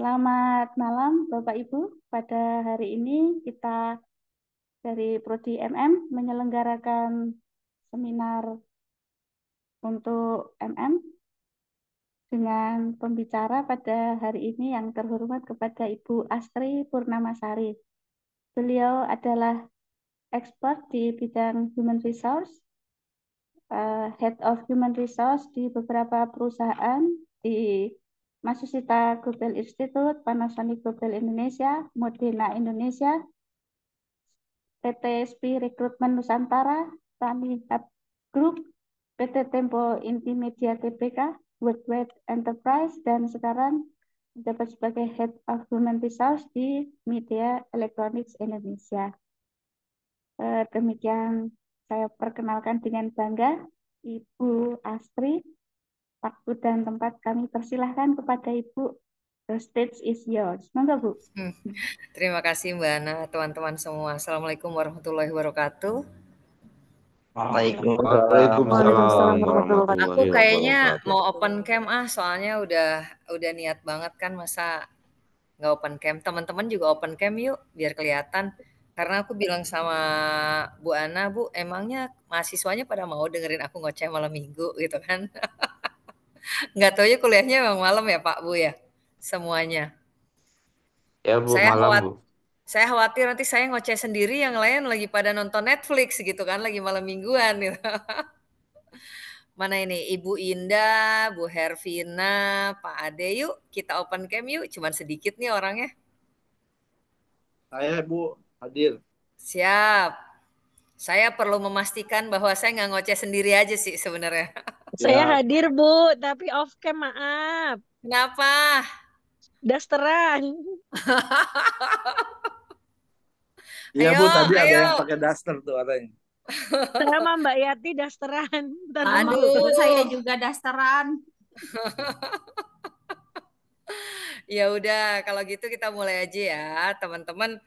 Selamat malam Bapak Ibu. Pada hari ini kita dari Prodi MM menyelenggarakan seminar untuk MM dengan pembicara pada hari ini yang terhormat kepada Ibu Astri Purnamasari. Beliau adalah expert di bidang human resource, Head of Human Resource di beberapa perusahaan di Matsushita Global Institute, Panasonic Global Indonesia, Modena Indonesia, PT SP Rekrutmen Nusantara, Tani Hub Group, PT Tempo Intimedia Tbk, Worldwide Enterprise, dan sekarang menjabat sebagai Head of Human Resource di Media Electronics Indonesia. Demikian saya perkenalkan dengan bangga Ibu Astri. Waktu dan tempat kami persilahkan kepada Ibu. The stage is yours. Monggo Bu. Terima kasih Mbak Ana, teman-teman semua. Assalamualaikum warahmatullahi wabarakatuh. Waalaikumsalam warahmatullahi Aku kayaknya wabarakatuh. mau open cam soalnya udah niat banget kan, masa nggak open cam. Teman-teman juga open cam yuk biar kelihatan. Karena aku bilang sama Bu Ana, Bu, emangnya mahasiswanya pada mau dengerin aku ngoceh malam minggu gitu kan? Nggak tahu ya kuliahnya emang malam ya Pak Bu ya, semuanya. Ya Bu, Saya malam khawatir, Bu. saya khawatir nanti saya ngoceh sendiri, yang lain lagi pada nonton Netflix gitu kan, lagi malam mingguan gitu. Mana ini Ibu Indah, Bu Hervina, Pak Ade, yuk kita open cam yuk. Cuman sedikit nih orangnya. Saya Bu hadir. Siap. Saya perlu memastikan bahwa saya nggak ngoceh sendiri aja sih sebenarnya. Saya Ya, hadir Bu, tapi off cam maaf. Kenapa? Dasteran. iya Ayo, Bu, tadi ada ayo. yang pakai daster tuh katanya. Saya sama Mbak Yati dasteran. Ntar dulu. Aduh. Saya juga dasteran. Ya udah, kalau gitu kita mulai aja ya, teman-teman.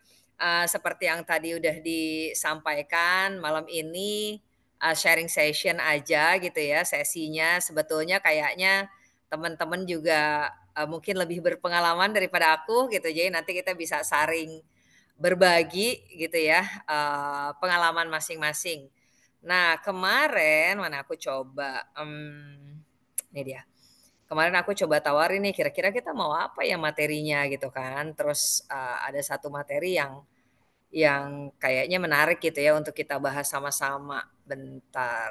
Seperti yang tadi udah disampaikan, malam ini sharing session aja gitu ya, sesinya sebetulnya kayaknya teman-teman juga mungkin lebih berpengalaman daripada aku gitu, jadi nanti kita bisa saring berbagi gitu ya, pengalaman masing-masing. Nah, kemarin mana aku coba, ini dia. Kemarin aku coba tawarin nih, kira-kira kita mau apa ya materinya gitu kan. Terus ada satu materi yang kayaknya menarik gitu ya untuk kita bahas sama-sama. Bentar.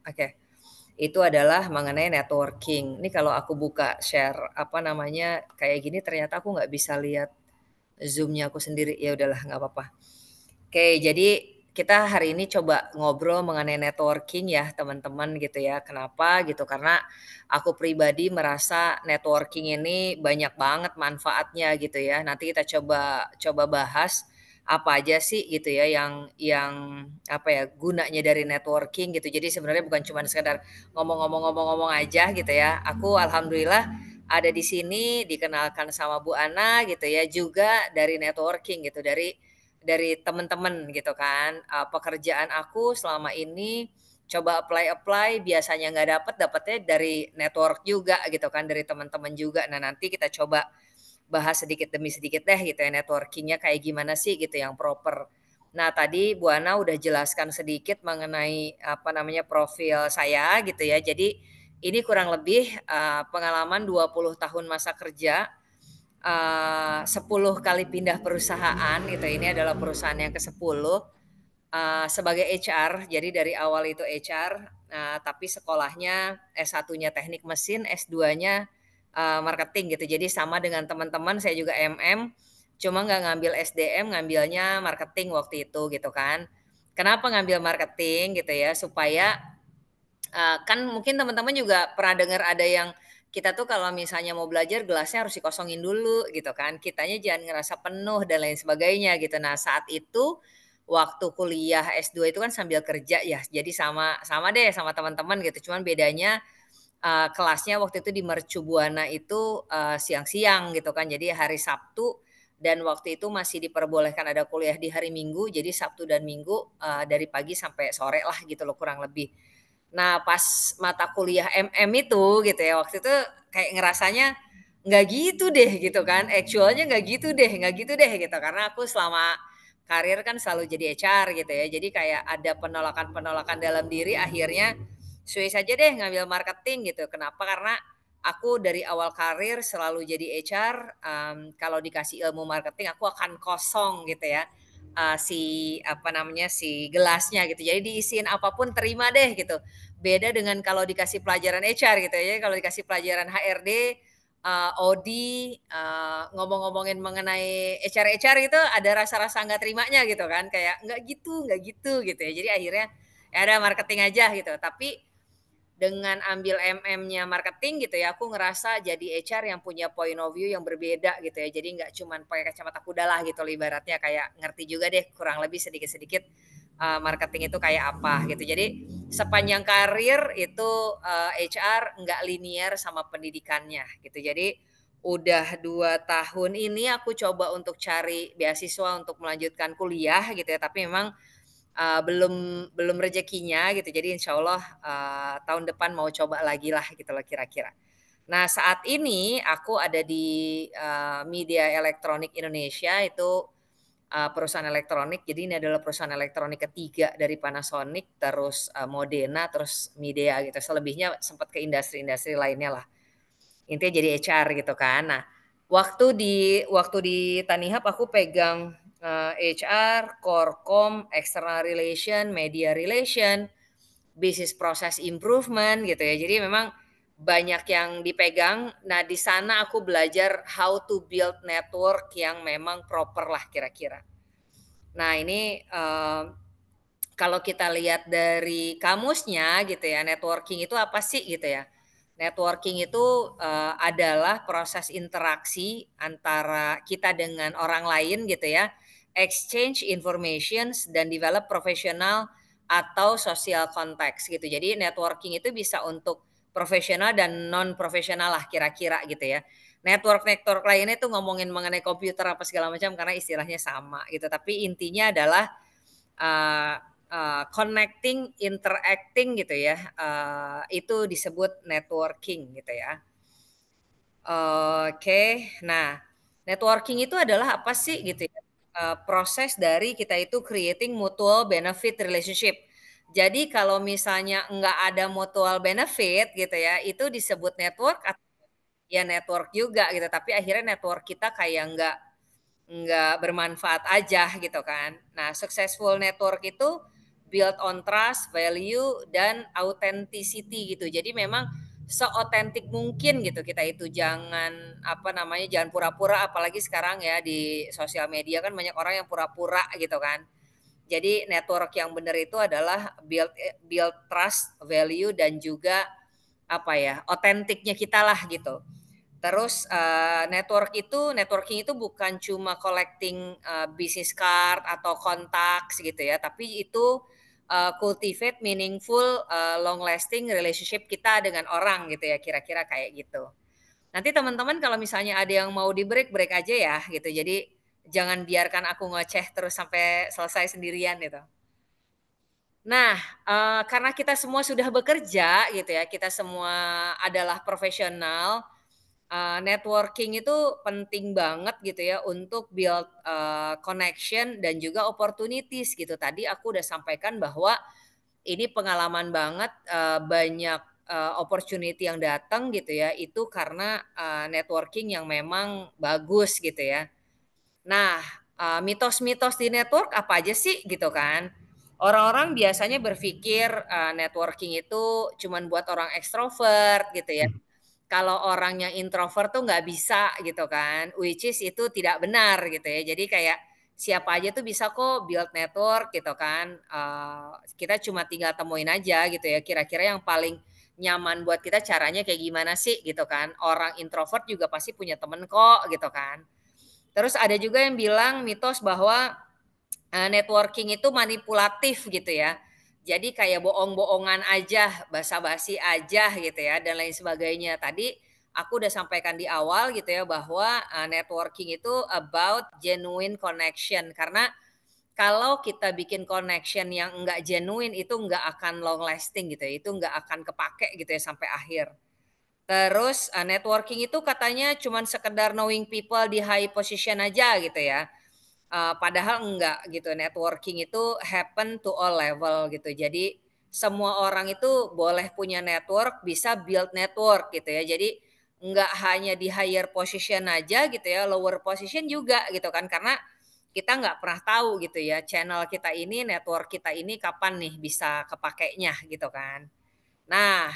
Oke. Itu adalah mengenai networking. Ini kalau aku buka share apa namanya kayak gini, ternyata aku nggak bisa lihat Zoom-nya aku sendiri. Ya udahlah, nggak apa-apa. Oke, jadi kita hari ini coba ngobrol mengenai networking ya teman-teman gitu ya. Kenapa gitu? Karena aku pribadi merasa networking ini banyak banget manfaatnya gitu ya. Nanti kita coba bahas apa aja sih gitu ya yang apa ya gunanya dari networking gitu. Jadi sebenarnya bukan cuma sekedar ngomong-ngomong aja gitu ya. Aku alhamdulillah ada di sini dikenalkan sama Bu Ana gitu ya, juga dari networking gitu, dari teman-teman gitu kan. Pekerjaan aku selama ini coba apply biasanya nggak dapetnya dari network juga gitu kan, dari teman-teman juga. Nah, nanti kita coba bahas sedikit demi sedikit deh gitu ya, networkingnya kayak gimana sih gitu yang proper. Nah, tadi Bu Ana udah jelaskan sedikit mengenai apa namanya profil saya gitu ya. Jadi ini kurang lebih pengalaman 20 tahun masa kerja, 10 kali pindah perusahaan gitu. Ini adalah perusahaan yang ke-10 sebagai HR. Jadi dari awal itu HR, tapi sekolahnya S1-nya teknik mesin, S2-nya marketing gitu. Jadi sama dengan teman-teman, saya juga MM, cuma nggak ngambil SDM, ngambilnya marketing waktu itu gitu kan. Kenapa ngambil marketing gitu ya? Supaya kan mungkin teman-teman juga pernah dengar ada yang kita tuh kalau misalnya mau belajar gelasnya harus dikosongin dulu gitu kan. Kitanya jangan ngerasa penuh dan lain sebagainya gitu. Nah, saat itu waktu kuliah S2 itu kan sambil kerja ya. Jadi sama sama deh sama teman-teman gitu. Cuman bedanya kelasnya waktu itu di Mercu Buana itu siang-siang gitu kan. Jadi hari Sabtu dan waktu itu masih diperbolehkan ada kuliah di hari Minggu. Jadi Sabtu dan Minggu dari pagi sampai sore lah gitu loh kurang lebih. Nah, pas mata kuliah MM itu gitu ya, waktu itu kayak ngerasanya nggak gitu deh gitu kan, actualnya nggak gitu deh gitu. Karena aku selama karir kan selalu jadi HR gitu ya. Jadi kayak ada penolakan-penolakan dalam diri, akhirnya switch aja deh ngambil marketing gitu. Kenapa? Karena aku dari awal karir selalu jadi HR, kalau dikasih ilmu marketing aku akan kosong gitu ya. Si gelasnya gitu. Jadi diisiin apapun terima deh gitu. Beda dengan kalau dikasih pelajaran HR gitu ya. Kalau dikasih pelajaran HRD, Odi, ngomong-ngomongin mengenai HR-HR itu ada rasa-rasa nggak terimanya gitu kan, kayak nggak gitu gitu ya. Jadi akhirnya ya ada marketing aja gitu. Tapi dengan ambil MM-nya marketing gitu ya, aku ngerasa jadi HR yang punya point of view yang berbeda gitu ya. Jadi nggak cuman pakai kacamata kuda lah gitu loh, ibaratnya kayak ngerti juga deh kurang lebih sedikit-sedikit marketing itu kayak apa gitu. Jadi sepanjang karir itu HR nggak linear sama pendidikannya gitu. Jadi udah 2 tahun ini aku coba untuk cari beasiswa untuk melanjutkan kuliah gitu ya. Tapi memang belum belum rezekinya gitu. Jadi insya Allah tahun depan mau coba lagi lah gitu loh kira-kira. Nah saat ini aku ada di Media Elektronik Indonesia, itu perusahaan elektronik. Jadi ini adalah perusahaan elektronik ketiga dari Panasonic, terus Modena, terus Midea gitu. Selebihnya sempat ke industri-industri lainnya lah. Intinya jadi HR gitu kan. Nah, waktu di Tanihub aku pegang HR, Corcom, External Relation, Media Relation, Business Process Improvement gitu ya. Jadi memang banyak yang dipegang. Nah, di sana aku belajar how to build network yang memang proper lah kira-kira. Nah, ini kalau kita lihat dari kamusnya gitu ya, networking itu apa sih gitu ya. Networking itu adalah proses interaksi antara kita dengan orang lain gitu ya, exchange information dan develop profesional atau social context gitu. Jadi networking itu bisa untuk profesional dan non profesional lah kira-kira gitu ya. Network lainnya itu ngomongin mengenai komputer apa segala macam karena istilahnya sama gitu. Tapi intinya adalah uh, connecting, interacting gitu ya, itu disebut networking gitu ya. Oke, nah networking itu adalah apa sih gitu ya? Proses dari kita itu creating mutual benefit relationship. Jadi kalau misalnya nggak ada mutual benefit gitu ya, itu disebut network atau ya network juga gitu. Tapi akhirnya network kita kayak nggak bermanfaat aja gitu kan. Nah, successful network itu build on trust, value, dan authenticity gitu. Jadi memang seotentik mungkin gitu kita itu, jangan jangan pura-pura, apalagi sekarang ya di sosial media kan banyak orang yang pura-pura gitu kan. Jadi network yang benar itu adalah build trust, value, dan juga otentiknya kita lah gitu. Terus networking itu bukan cuma collecting business card atau kontak gitu ya, tapi itu cultivate meaningful long lasting relationship kita dengan orang gitu ya, kira-kira kayak gitu. Nanti teman-teman kalau misalnya ada yang mau di break, break aja ya gitu. Jadi jangan biarkan aku ngoceh terus sampai selesai sendirian gitu. Nah, karena kita semua sudah bekerja gitu ya, kita semua adalah profesional. Networking itu penting banget gitu ya untuk build connection dan juga opportunities gitu. Tadi aku udah sampaikan bahwa ini pengalaman banget, banyak opportunity yang datang gitu ya, itu karena networking yang memang bagus gitu ya. Nah, mitos-mitos di network apa aja sih gitu kan? Orang-orang biasanya berpikir networking itu cuman buat orang ekstrovert gitu ya. Kalau orang yang introvert tuh nggak bisa gitu kan, which is itu tidak benar gitu ya. Jadi kayak siapa aja tuh bisa kok build network gitu kan. Kita cuma tinggal temuin aja gitu ya. Kira-kira yang paling nyaman buat kita caranya kayak gimana sih gitu kan. Orang introvert juga pasti punya temen kok gitu kan. Terus ada juga yang bilang mitos bahwa networking itu manipulatif gitu ya. Jadi kayak bohong-bohongan aja, basa-basi aja gitu ya dan lain sebagainya. Tadi aku udah sampaikan di awal gitu ya bahwa networking itu about genuine connection, karena kalau kita bikin connection yang enggak genuine itu enggak akan long lasting gitu ya. Itu enggak akan kepake gitu ya sampai akhir. Terus networking itu katanya cuman sekedar knowing people di high position aja gitu ya. Padahal enggak gitu, networking itu happen to all level gitu. Jadi semua orang itu boleh punya network, bisa build network gitu ya. Jadi enggak hanya di higher position aja gitu ya, lower position juga gitu kan. Karena kita nggak pernah tahu gitu ya, channel kita ini, network kita ini kapan nih bisa kepakainya gitu kan. Nah,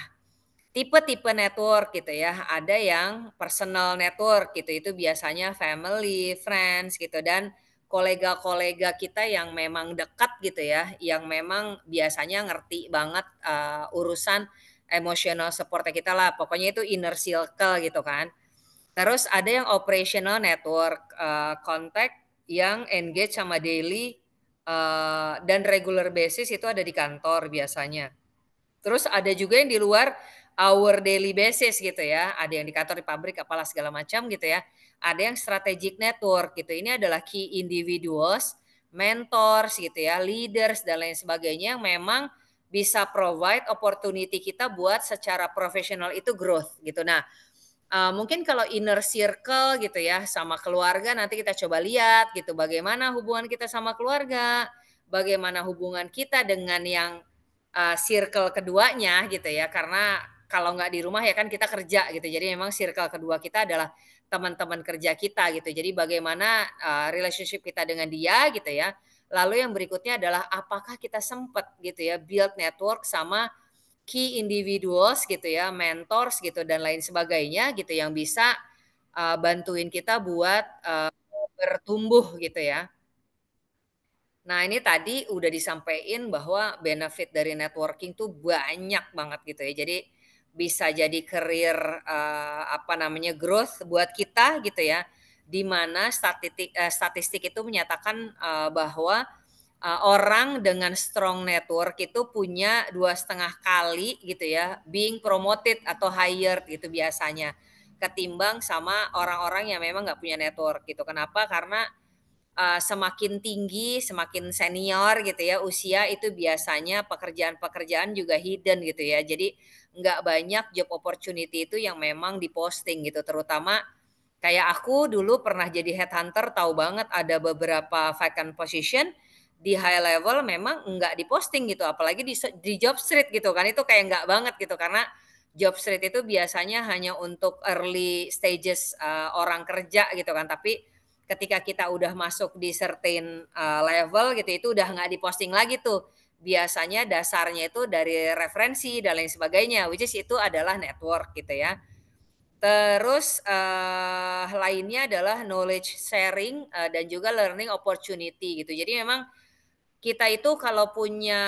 tipe-tipe network gitu ya, ada yang personal network gitu, itu biasanya family, friends gitu, dan kolega-kolega kita yang memang dekat gitu ya, yang memang biasanya ngerti banget urusan emotional support kita lah, pokoknya itu inner circle gitu kan. Terus ada yang operational network, kontak yang engage sama daily dan regular basis itu ada di kantor biasanya. Terus ada juga yang di luar our daily basis gitu ya, ada yang di kantor, di pabrik, apalah segala macam gitu ya. Ada yang strategic network gitu, ini adalah key individuals, mentors gitu ya, leaders dan lain sebagainya yang memang bisa provide opportunity kita buat secara profesional itu growth gitu. Nah, mungkin kalau inner circle gitu ya, sama keluarga nanti kita coba lihat gitu, bagaimana hubungan kita sama keluarga, bagaimana hubungan kita dengan yang circle keduanya gitu ya, karena kalau nggak di rumah ya kan kita kerja gitu, jadi memang circle kedua kita adalah teman-teman kerja kita gitu. Jadi bagaimana relationship kita dengan dia gitu ya. Lalu yang berikutnya adalah apakah kita sempat gitu ya build network sama key individuals gitu ya, mentors gitu dan lain sebagainya gitu yang bisa bantuin kita buat bertumbuh gitu ya. Nah, ini tadi udah disampaikan bahwa benefit dari networking tuh banyak banget gitu ya. Jadi bisa jadi career apa namanya growth buat kita gitu ya. Di mana statistik itu menyatakan bahwa orang dengan strong network itu punya 2,5 kali gitu ya being promoted atau hired gitu biasanya ketimbang sama orang-orang yang memang nggak punya network gitu. Kenapa? Karena semakin tinggi, semakin senior gitu ya usia itu biasanya pekerjaan-pekerjaan juga hidden gitu ya. Jadi nggak banyak job opportunity itu yang memang diposting gitu. Terutama kayak aku dulu pernah jadi headhunter, tahu banget ada beberapa vacant position di high level memang nggak diposting gitu, apalagi di job street gitu kan, itu kayak nggak banget gitu karena job street itu biasanya hanya untuk early stages orang kerja gitu kan, tapi ketika kita udah masuk di certain level gitu, itu udah nggak diposting lagi tuh. Biasanya dasarnya itu dari referensi dan lain sebagainya, which is itu adalah network gitu ya. Terus lainnya adalah knowledge sharing dan juga learning opportunity gitu. Jadi memang kita itu kalau punya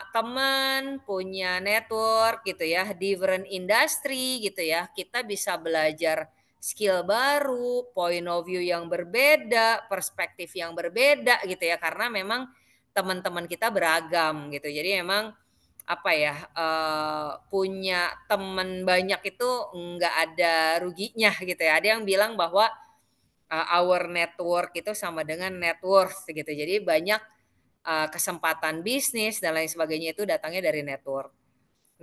teman, punya network gitu ya, different industry gitu ya, kita bisa belajar skill baru, point of view yang berbeda, perspektif yang berbeda gitu ya, karena memang teman-teman kita beragam gitu. Jadi memang apa ya, punya teman banyak itu nggak ada ruginya gitu ya. Ada yang bilang bahwa our network itu sama dengan net worth gitu. Jadi banyak kesempatan bisnis dan lain sebagainya itu datangnya dari network.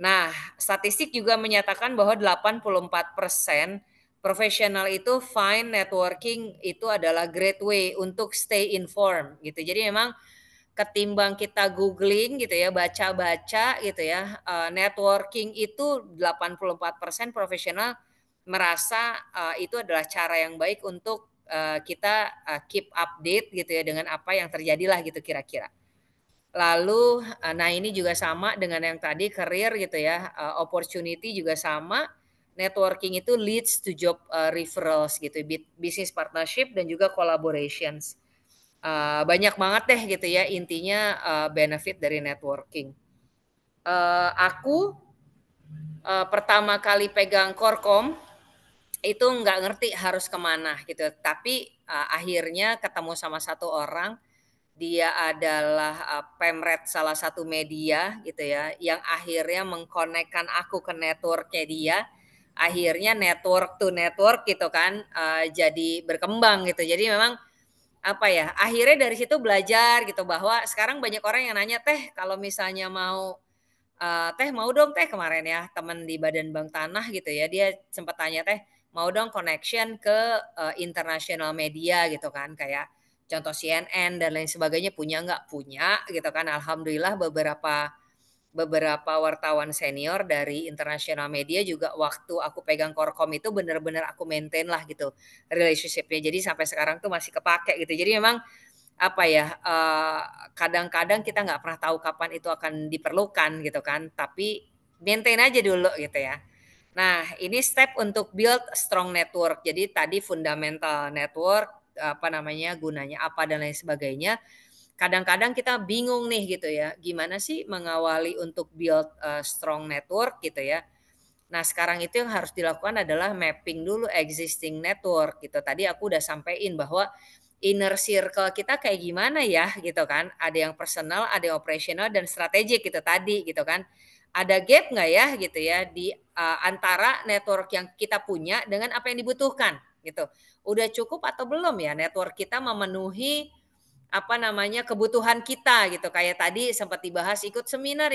Nah, statistik juga menyatakan bahwa 84% profesional itu find networking itu adalah great way untuk stay informed gitu. Jadi memang ketimbang kita googling gitu ya, baca-baca gitu ya, networking itu 84% profesional merasa itu adalah cara yang baik untuk kita keep update gitu ya dengan apa yang terjadilah gitu kira-kira. Lalu, nah ini juga sama dengan yang tadi career gitu ya, opportunity juga sama, networking itu leads to job, referrals gitu, business partnership dan juga collaborations. Banyak banget deh gitu ya intinya, benefit dari networking. Aku, pertama kali pegang Korkom, itu nggak ngerti harus kemana gitu, tapi, akhirnya ketemu sama satu orang, dia adalah pemret salah satu media gitu ya, yang akhirnya mengkonekkan aku ke networknya dia. Akhirnya network to network gitu kan, jadi berkembang gitu. Jadi memang apa ya, akhirnya dari situ belajar gitu bahwa sekarang banyak orang yang nanya, "Teh kalau misalnya mau Teh mau dong Teh kemarin ya teman di Badan Bank Tanah gitu ya, dia sempat tanya Teh mau dong connection ke international media gitu kan, kayak contoh CNN dan lain sebagainya, punya nggak? Punya gitu kan. Alhamdulillah beberapa wartawan senior dari international media juga waktu aku pegang Korkom itu bener-bener aku maintain lah gitu relationship-nya. Jadi sampai sekarang tuh masih kepake gitu. Jadi memang apa ya, kadang-kadang kita nggak pernah tahu kapan itu akan diperlukan gitu kan, tapi maintain aja dulu gitu ya. Nah, ini step untuk build strong network. Jadi tadi fundamental network, apa namanya, gunanya apa dan lain sebagainya. Kadang-kadang kita bingung nih gitu ya, gimana sih mengawali untuk build strong network gitu ya. Nah, sekarang itu yang harus dilakukan adalah mapping dulu existing network gitu. Tadi aku udah sampein bahwa inner circle kita kayak gimana ya gitu kan. Ada yang personal, ada yang operasional dan strategik gitu tadi gitu kan. Ada gap nggak ya gitu ya di antara network yang kita punya dengan apa yang dibutuhkan gitu. Udah cukup atau belum ya network kita memenuhi apa namanya, kebutuhan kita gitu. Kayak tadi sempat dibahas ikut seminar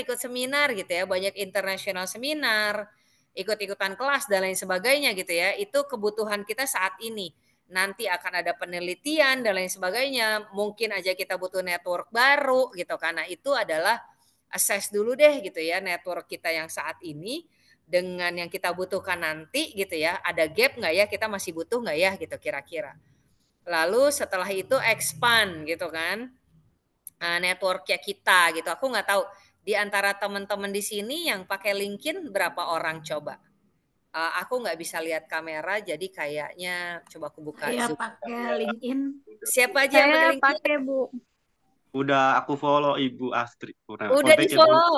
gitu ya, banyak internasional seminar, ikut-ikutan kelas dan lain sebagainya gitu ya. Itu kebutuhan kita saat ini. Nanti akan ada penelitian dan lain sebagainya. Mungkin aja kita butuh network baru gitu. Karena itu adalah assess dulu deh gitu ya network kita yang saat ini dengan yang kita butuhkan nanti gitu ya. Ada gap nggak ya? Kita masih butuh nggak ya gitu kira-kira. Lalu setelah itu expand gitu kan, network-nya kita gitu. Aku nggak tahu di antara teman-teman di sini yang pakai LinkedIn berapa orang coba? Aku nggak bisa lihat kamera jadi kayaknya coba aku buka Saya Zoom. pakai LinkedIn. Siapa aja yang pakai Saya LinkedIn? pakai Bu. Udah aku follow Ibu Astri. Udah Kontak ya, Bu. di-follow.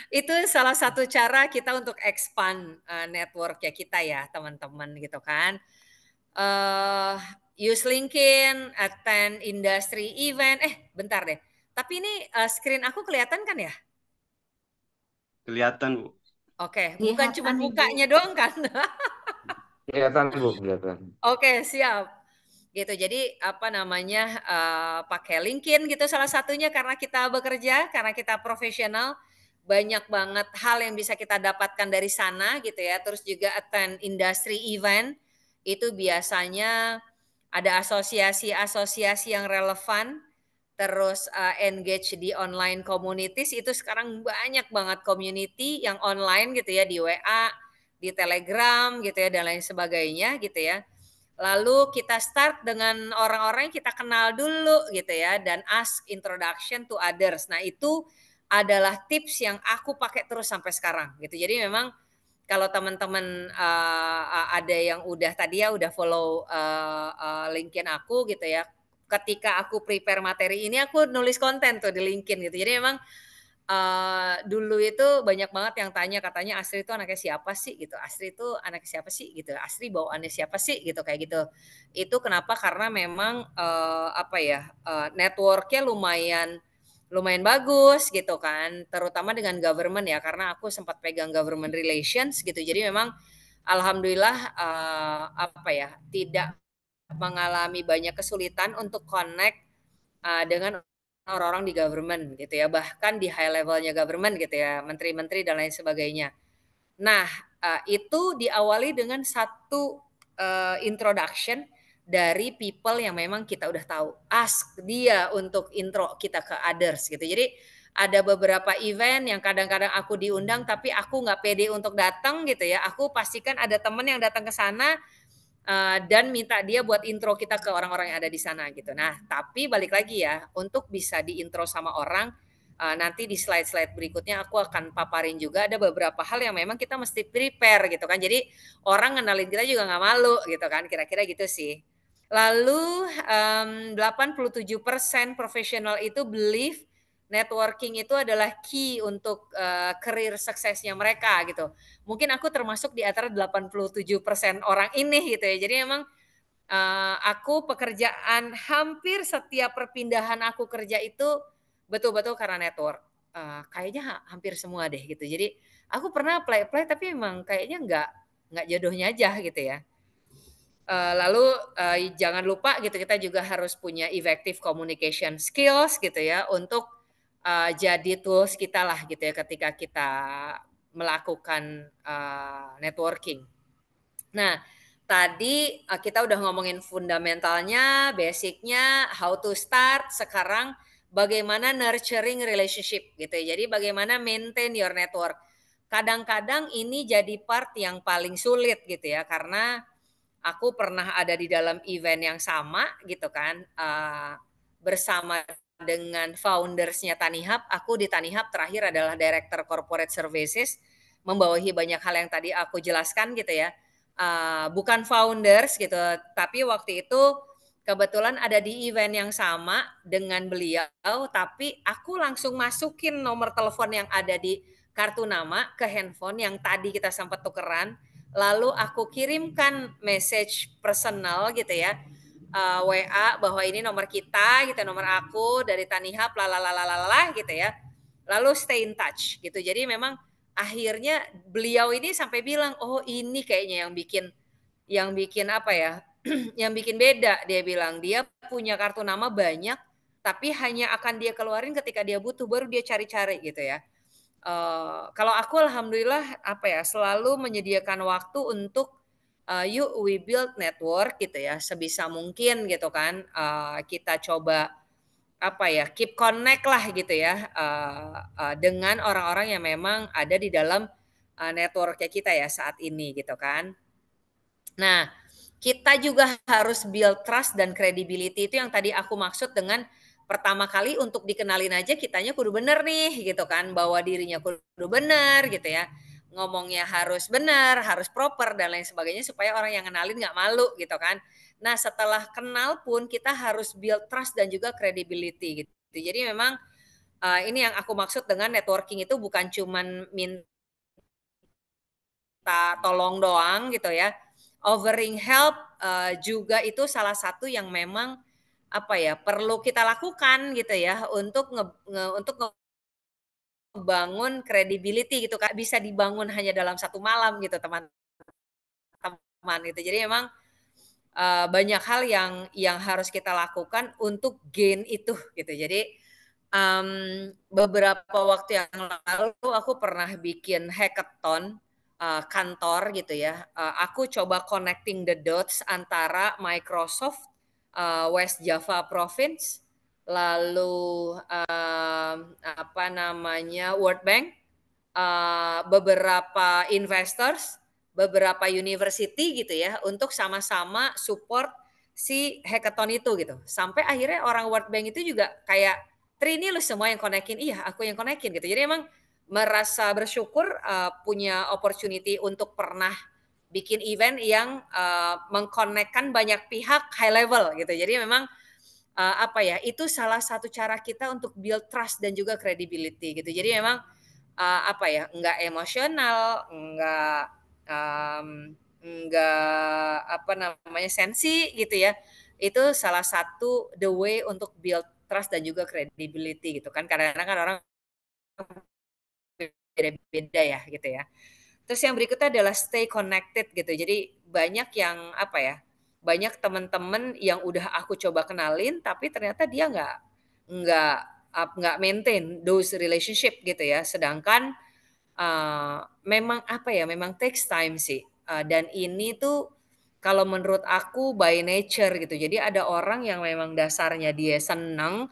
Itu salah satu cara kita untuk expand network-nya kita ya, teman-teman gitu kan. Use LinkedIn, attend industry event. Bentar deh. Tapi ini screen aku kelihatan kan ya? Kelihatan, Bu. Oke, bukan cuma Kelihatan, Ibu. mukanya doang kan? Kelihatan Bu, kelihatan. Oke, siap. Gitu. Jadi apa namanya pakai LinkedIn gitu salah satunya karena kita bekerja, karena kita profesional, banyak banget hal yang bisa kita dapatkan dari sana gitu ya. Terus juga attend industry event itu biasanya ada asosiasi-asosiasi yang relevan. Terus engage di online communities itu sekarang banyak banget community yang online gitu ya di WA, di Telegram gitu ya dan lain sebagainya gitu ya. Lalu kita start dengan orang-orang yang kita kenal dulu gitu ya dan ask introduction to others. Nah, itu adalah tips yang aku pakai terus sampai sekarang gitu. Jadi memang kalau teman-teman ada yang udah tadi ya udah follow LinkedIn aku gitu ya. Ketika aku prepare materi ini aku nulis konten tuh di LinkedIn gitu. Jadi memang dulu itu banyak banget yang tanya katanya Astri itu anaknya siapa sih gitu. Astri itu anaknya siapa sih gitu. Astri bawaannya siapa sih gitu kayak gitu. Itu kenapa? Karena memang apa ya networknya lumayan bagus gitu kan, terutama dengan government ya karena aku sempat pegang government relations gitu. Jadi memang alhamdulillah apa ya tidak mengalami banyak kesulitan untuk connect dengan orang-orang di government gitu ya, bahkan di high levelnya government gitu ya, menteri-menteri dan lain sebagainya. Nah, itu diawali dengan satu introduction dari people yang memang kita udah tahu. Ask dia untuk intro kita ke others gitu. Jadi ada beberapa event yang kadang-kadang aku diundang tapi aku nggak pede untuk datang gitu ya. Aku pastikan ada temen yang datang ke sana dan minta dia buat intro kita ke orang-orang yang ada di sana gitu. Nah, tapi balik lagi ya, untuk bisa diintro sama orang, nanti di slide-slide berikutnya aku akan paparin juga ada beberapa hal yang memang kita mesti prepare gitu kan. Jadi orang ngenalin kita juga nggak malu gitu kan, kira-kira gitu sih. Lalu 87% profesional itu believe networking itu adalah key untuk career suksesnya mereka gitu. Mungkin aku termasuk di antara 87% orang ini gitu ya. Jadi memang aku pekerjaan hampir setiap perpindahan aku kerja itu betul-betul karena network. Kayaknya hampir semua deh gitu. Jadi aku pernah apply tapi memang kayaknya nggak jodohnya aja gitu ya. Lalu jangan lupa gitu kita juga harus punya effective communication skills gitu ya untuk jadi tools kita lah gitu ya ketika kita melakukan networking. Nah, tadi kita udah ngomongin fundamentalnya, basicnya, how to start. Sekarang bagaimana nurturing relationship gitu ya. Jadi bagaimana maintain your network. Kadang-kadang ini jadi part yang paling sulit gitu ya, karena aku pernah ada di dalam event yang sama gitu kan, bersama dengan foundersnya Tanihub. Aku di Tanihub terakhir adalah Director Corporate Services, membawahi banyak hal yang tadi aku jelaskan gitu ya. Bukan founders gitu, tapi waktu itu kebetulan ada di event yang sama dengan beliau, tapi aku langsung masukin nomor telepon yang ada di kartu nama ke handphone yang tadi kita sempat tukeran, lalu aku kirimkan message personal gitu ya, WA bahwa ini nomor kita gitu, nomor aku dari Tanihub lalalala gitu ya, lalu stay in touch gitu. Jadi memang akhirnya beliau ini sampai bilang, oh ini kayaknya yang bikin apa ya, yang bikin beda. Dia bilang dia punya kartu nama banyak, tapi hanya akan dia keluarin ketika dia butuh, baru dia cari-cari gitu ya. Kalau aku alhamdulillah apa ya, selalu menyediakan waktu untuk yuk we build network gitu ya, sebisa mungkin gitu kan. Kita coba apa ya, keep connect lah gitu ya, dengan orang-orang yang memang ada di dalam network-nya kita ya saat ini gitu kan. Nah, kita juga harus build trust dan credibility, itu yang tadi aku maksud dengan pertama kali untuk dikenalin aja kitanya kudu bener nih gitu kan, bawa dirinya kudu bener gitu ya, ngomongnya harus bener, harus proper dan lain sebagainya supaya orang yang kenalin nggak malu gitu kan. Nah setelah kenal pun kita harus build trust dan juga credibility gitu. Jadi memang ini yang aku maksud dengan networking itu bukan cuman minta tolong doang gitu ya. Offering help juga itu salah satu yang memang apa ya, perlu kita lakukan gitu ya untuk untuk ngebangun credibility gitu Kak. Bisa dibangun hanya dalam satu malam gitu teman-teman gitu. Jadi memang banyak hal yang harus kita lakukan untuk gain itu gitu. Jadi beberapa waktu yang lalu aku pernah bikin hackathon kantor gitu ya. Aku coba connecting the dots antara Microsoft West Java Province, lalu apa namanya World Bank, beberapa investors, beberapa university gitu ya, untuk sama-sama support si hackathon itu gitu. Sampai akhirnya orang World Bank itu juga kayak, Tri ini lu semua yang konekin, iya aku yang konekin gitu. Jadi emang merasa bersyukur punya opportunity untuk pernah bikin event yang mengkonekkan banyak pihak high level gitu. Jadi memang apa ya, itu salah satu cara kita untuk build trust dan juga credibility gitu. Jadi memang apa ya, nggak emosional, nggak apa namanya, sensi gitu ya. Itu salah satu the way untuk build trust dan juga credibility gitu kan. Kadang-kadang kan orang beda-beda ya gitu ya. Terus yang berikutnya adalah stay connected gitu. Jadi banyak yang apa ya, banyak teman-teman yang udah aku coba kenalin tapi ternyata dia nggak nggak maintain those relationship gitu ya. Sedangkan memang apa ya, memang takes time sih. Dan ini tuh kalau menurut aku by nature gitu. Jadi ada orang yang memang dasarnya dia senang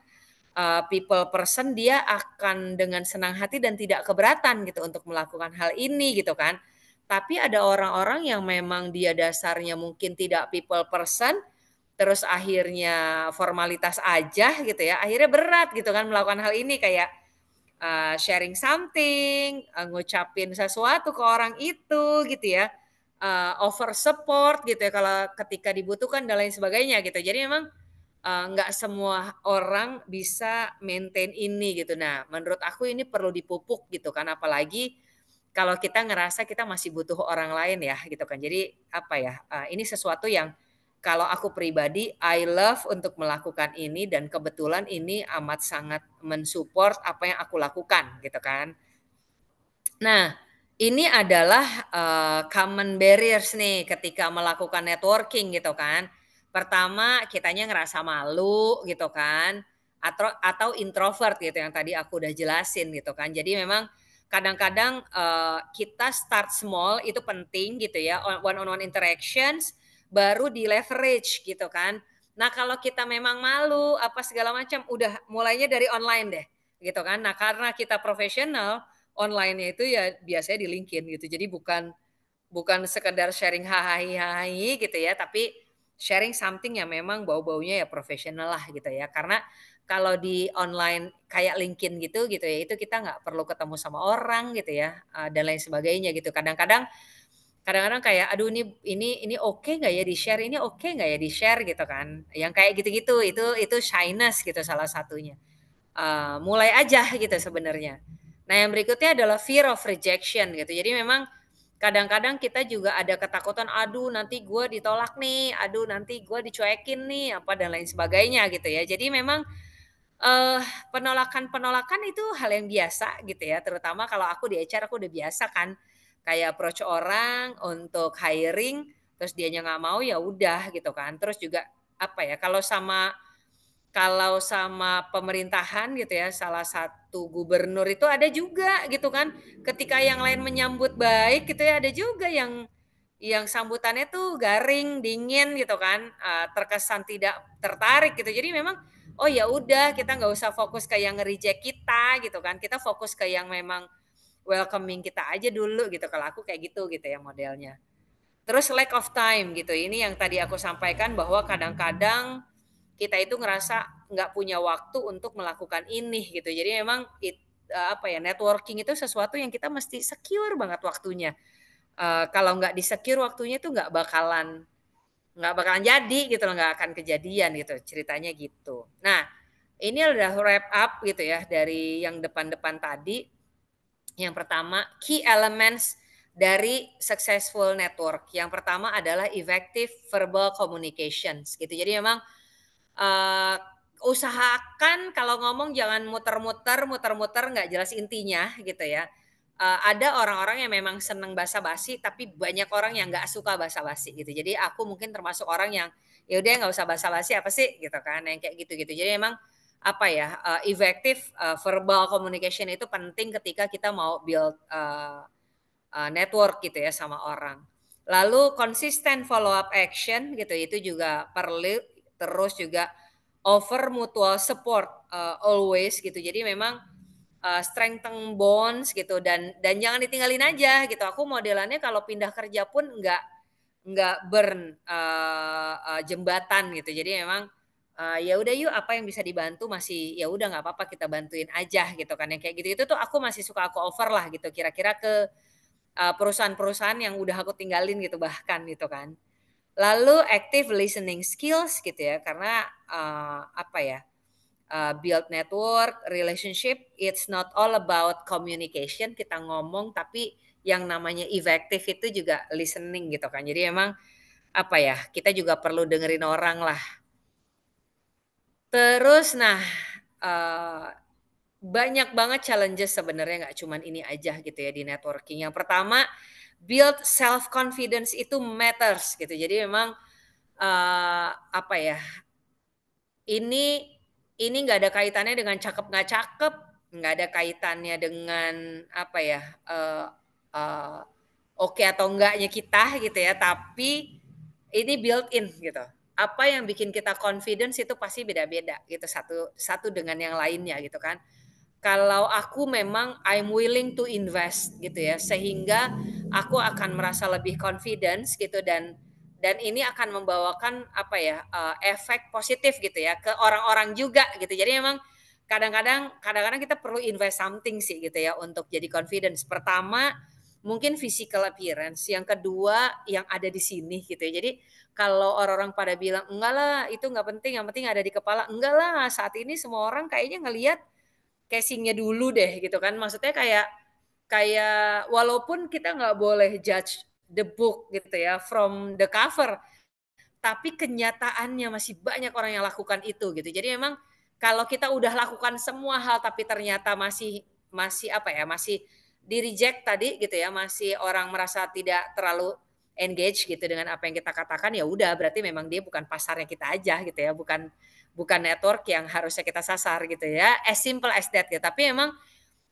people person, dia akan dengan senang hati dan tidak keberatan gitu untuk melakukan hal ini gitu kan. Tapi ada orang-orang yang memang dia dasarnya mungkin tidak people person, terus akhirnya formalitas aja gitu ya. Akhirnya berat gitu kan melakukan hal ini, kayak sharing something, ngucapin sesuatu ke orang itu gitu ya. Over support gitu ya kalau ketika dibutuhkan dan lain sebagainya gitu. Jadi memang nggak semua orang bisa maintain ini gitu. Nah, menurut aku ini perlu dipupuk gitu kan, apalagi kalau kita ngerasa kita masih butuh orang lain ya gitu kan. Jadi apa ya, ini sesuatu yang kalau aku pribadi I love untuk melakukan ini dan kebetulan ini amat sangat mensupport apa yang aku lakukan gitu kan. Nah, ini adalah common barriers nih ketika melakukan networking gitu kan. Pertama, kitanya ngerasa malu gitu kan. atau introvert gitu yang tadi aku udah jelasin gitu kan. Jadi memang kadang-kadang kita start small itu penting gitu ya, one-on-one interactions baru di leverage gitu kan. Nah kalau kita memang malu apa segala macam, udah mulainya dari online deh gitu kan. Nah karena kita profesional, online-nya itu ya biasanya di LinkedIn gitu. Jadi bukan sekedar sharing hahaha gitu ya, tapi sharing something yang memang bau-baunya ya profesional lah gitu ya. Karena kalau di online kayak LinkedIn gitu ya, itu kita nggak perlu ketemu sama orang gitu ya, dan lain sebagainya gitu. Kadang-kadang kayak aduh ini oke nggak ya di share, ini oke nggak ya di share gitu kan. Yang kayak gitu-gitu itu shyness gitu salah satunya. Mulai aja gitu sebenarnya. Nah yang berikutnya adalah fear of rejection gitu. Jadi memang kadang-kadang kita juga ada ketakutan, aduh nanti gue ditolak nih, aduh nanti gue dicuekin nih, apa dan lain sebagainya gitu ya. Jadi memang penolakan-penolakan itu hal yang biasa gitu ya. Terutama kalau aku di HR aku udah biasa kan, kayak approach orang untuk hiring, terus dianya nggak mau ya udah gitu kan. Terus juga apa ya, kalau sama pemerintahan gitu ya, salah satu gubernur itu ada juga gitu kan, ketika yang lain menyambut baik gitu ya, ada juga yang sambutannya tuh garing, dingin gitu kan, terkesan tidak tertarik gitu. Jadi memang oh ya udah kita nggak usah fokus ke yang nge-reject kita gitu kan, kita fokus ke yang memang welcoming kita aja dulu gitu. Kalau aku kayak gitu ya modelnya. Terus lack of time gitu. Ini yang tadi aku sampaikan bahwa kadang-kadang kita itu ngerasa nggak punya waktu untuk melakukan ini gitu. Jadi memang networking itu sesuatu yang kita mesti secure banget waktunya. Kalau nggak di-secure waktunya itu nggak bakalan jadi gitu loh, nggak akan kejadian gitu ceritanya gitu. Nah, ini udah wrap up gitu ya dari yang depan-depan tadi. Yang pertama, key elements dari successful network. Yang pertama adalah effective verbal communications gitu. Jadi memang usahakan kalau ngomong jangan muter-muter nggak jelas intinya gitu ya. Ada orang-orang yang memang seneng basa-basi tapi banyak orang yang nggak suka basa-basi gitu. Jadi aku mungkin termasuk orang yang ya udah nggak usah basa-basi apa sih gitu kan, yang kayak gitu-gitu. Jadi emang effective verbal communication itu penting ketika kita mau build network gitu ya sama orang. Lalu konsisten follow up action gitu itu juga perlu, terus juga offer mutual support always gitu. Jadi memang strengthen bonds gitu dan jangan ditinggalin aja gitu. Aku modelannya kalau pindah kerja pun nggak burn jembatan gitu. Jadi memang ya udah yuk apa yang bisa dibantu masih ya udah nggak apa-apa kita bantuin aja gitu kan, yang kayak gitu itu tuh aku masih suka aku offer lah gitu kira-kira ke perusahaan-perusahaan yang udah aku tinggalin gitu bahkan gitu kan. Lalu active listening skills gitu ya, karena build network, relationship, it's not all about communication, kita ngomong tapi yang namanya effective itu juga listening gitu kan. Jadi emang kita juga perlu dengerin orang lah. Terus banyak banget challenges sebenarnya, nggak cuman ini aja gitu ya di networking. Yang pertama, build self confidence itu matters gitu. Jadi memang uh, apa ya ini nggak ada kaitannya dengan cakep nggak cakep, nggak ada kaitannya dengan uh, uh, oke atau enggaknya kita gitu ya, tapi ini built in gitu. Apa yang bikin kita confidence itu pasti beda-beda gitu, satu dengan yang lainnya gitu kan. Kalau aku memang I'm willing to invest gitu ya, sehingga aku akan merasa lebih confidence gitu dan ini akan membawakan efek positif gitu ya ke orang-orang juga gitu. Jadi memang kadang-kadang kita perlu invest something sih gitu ya untuk jadi confidence. Pertama mungkin physical appearance, yang kedua yang ada di sini gitu ya. Jadi kalau orang-orang pada bilang enggak lah itu nggak penting, yang penting ada di kepala, enggak lah, saat ini semua orang kayaknya ngelihat casingnya dulu deh gitu kan. Maksudnya kayak walaupun kita nggak boleh judge the book gitu ya from the cover, tapi kenyataannya masih banyak orang yang lakukan itu gitu. Jadi memang kalau kita udah lakukan semua hal tapi ternyata masih masih di reject tadi gitu ya, masih orang merasa tidak terlalu engage gitu dengan apa yang kita katakan, ya udah berarti memang dia bukan pasarnya kita aja gitu ya, bukan network yang harusnya kita sasar gitu ya. As simple as that gitu. Tapi emang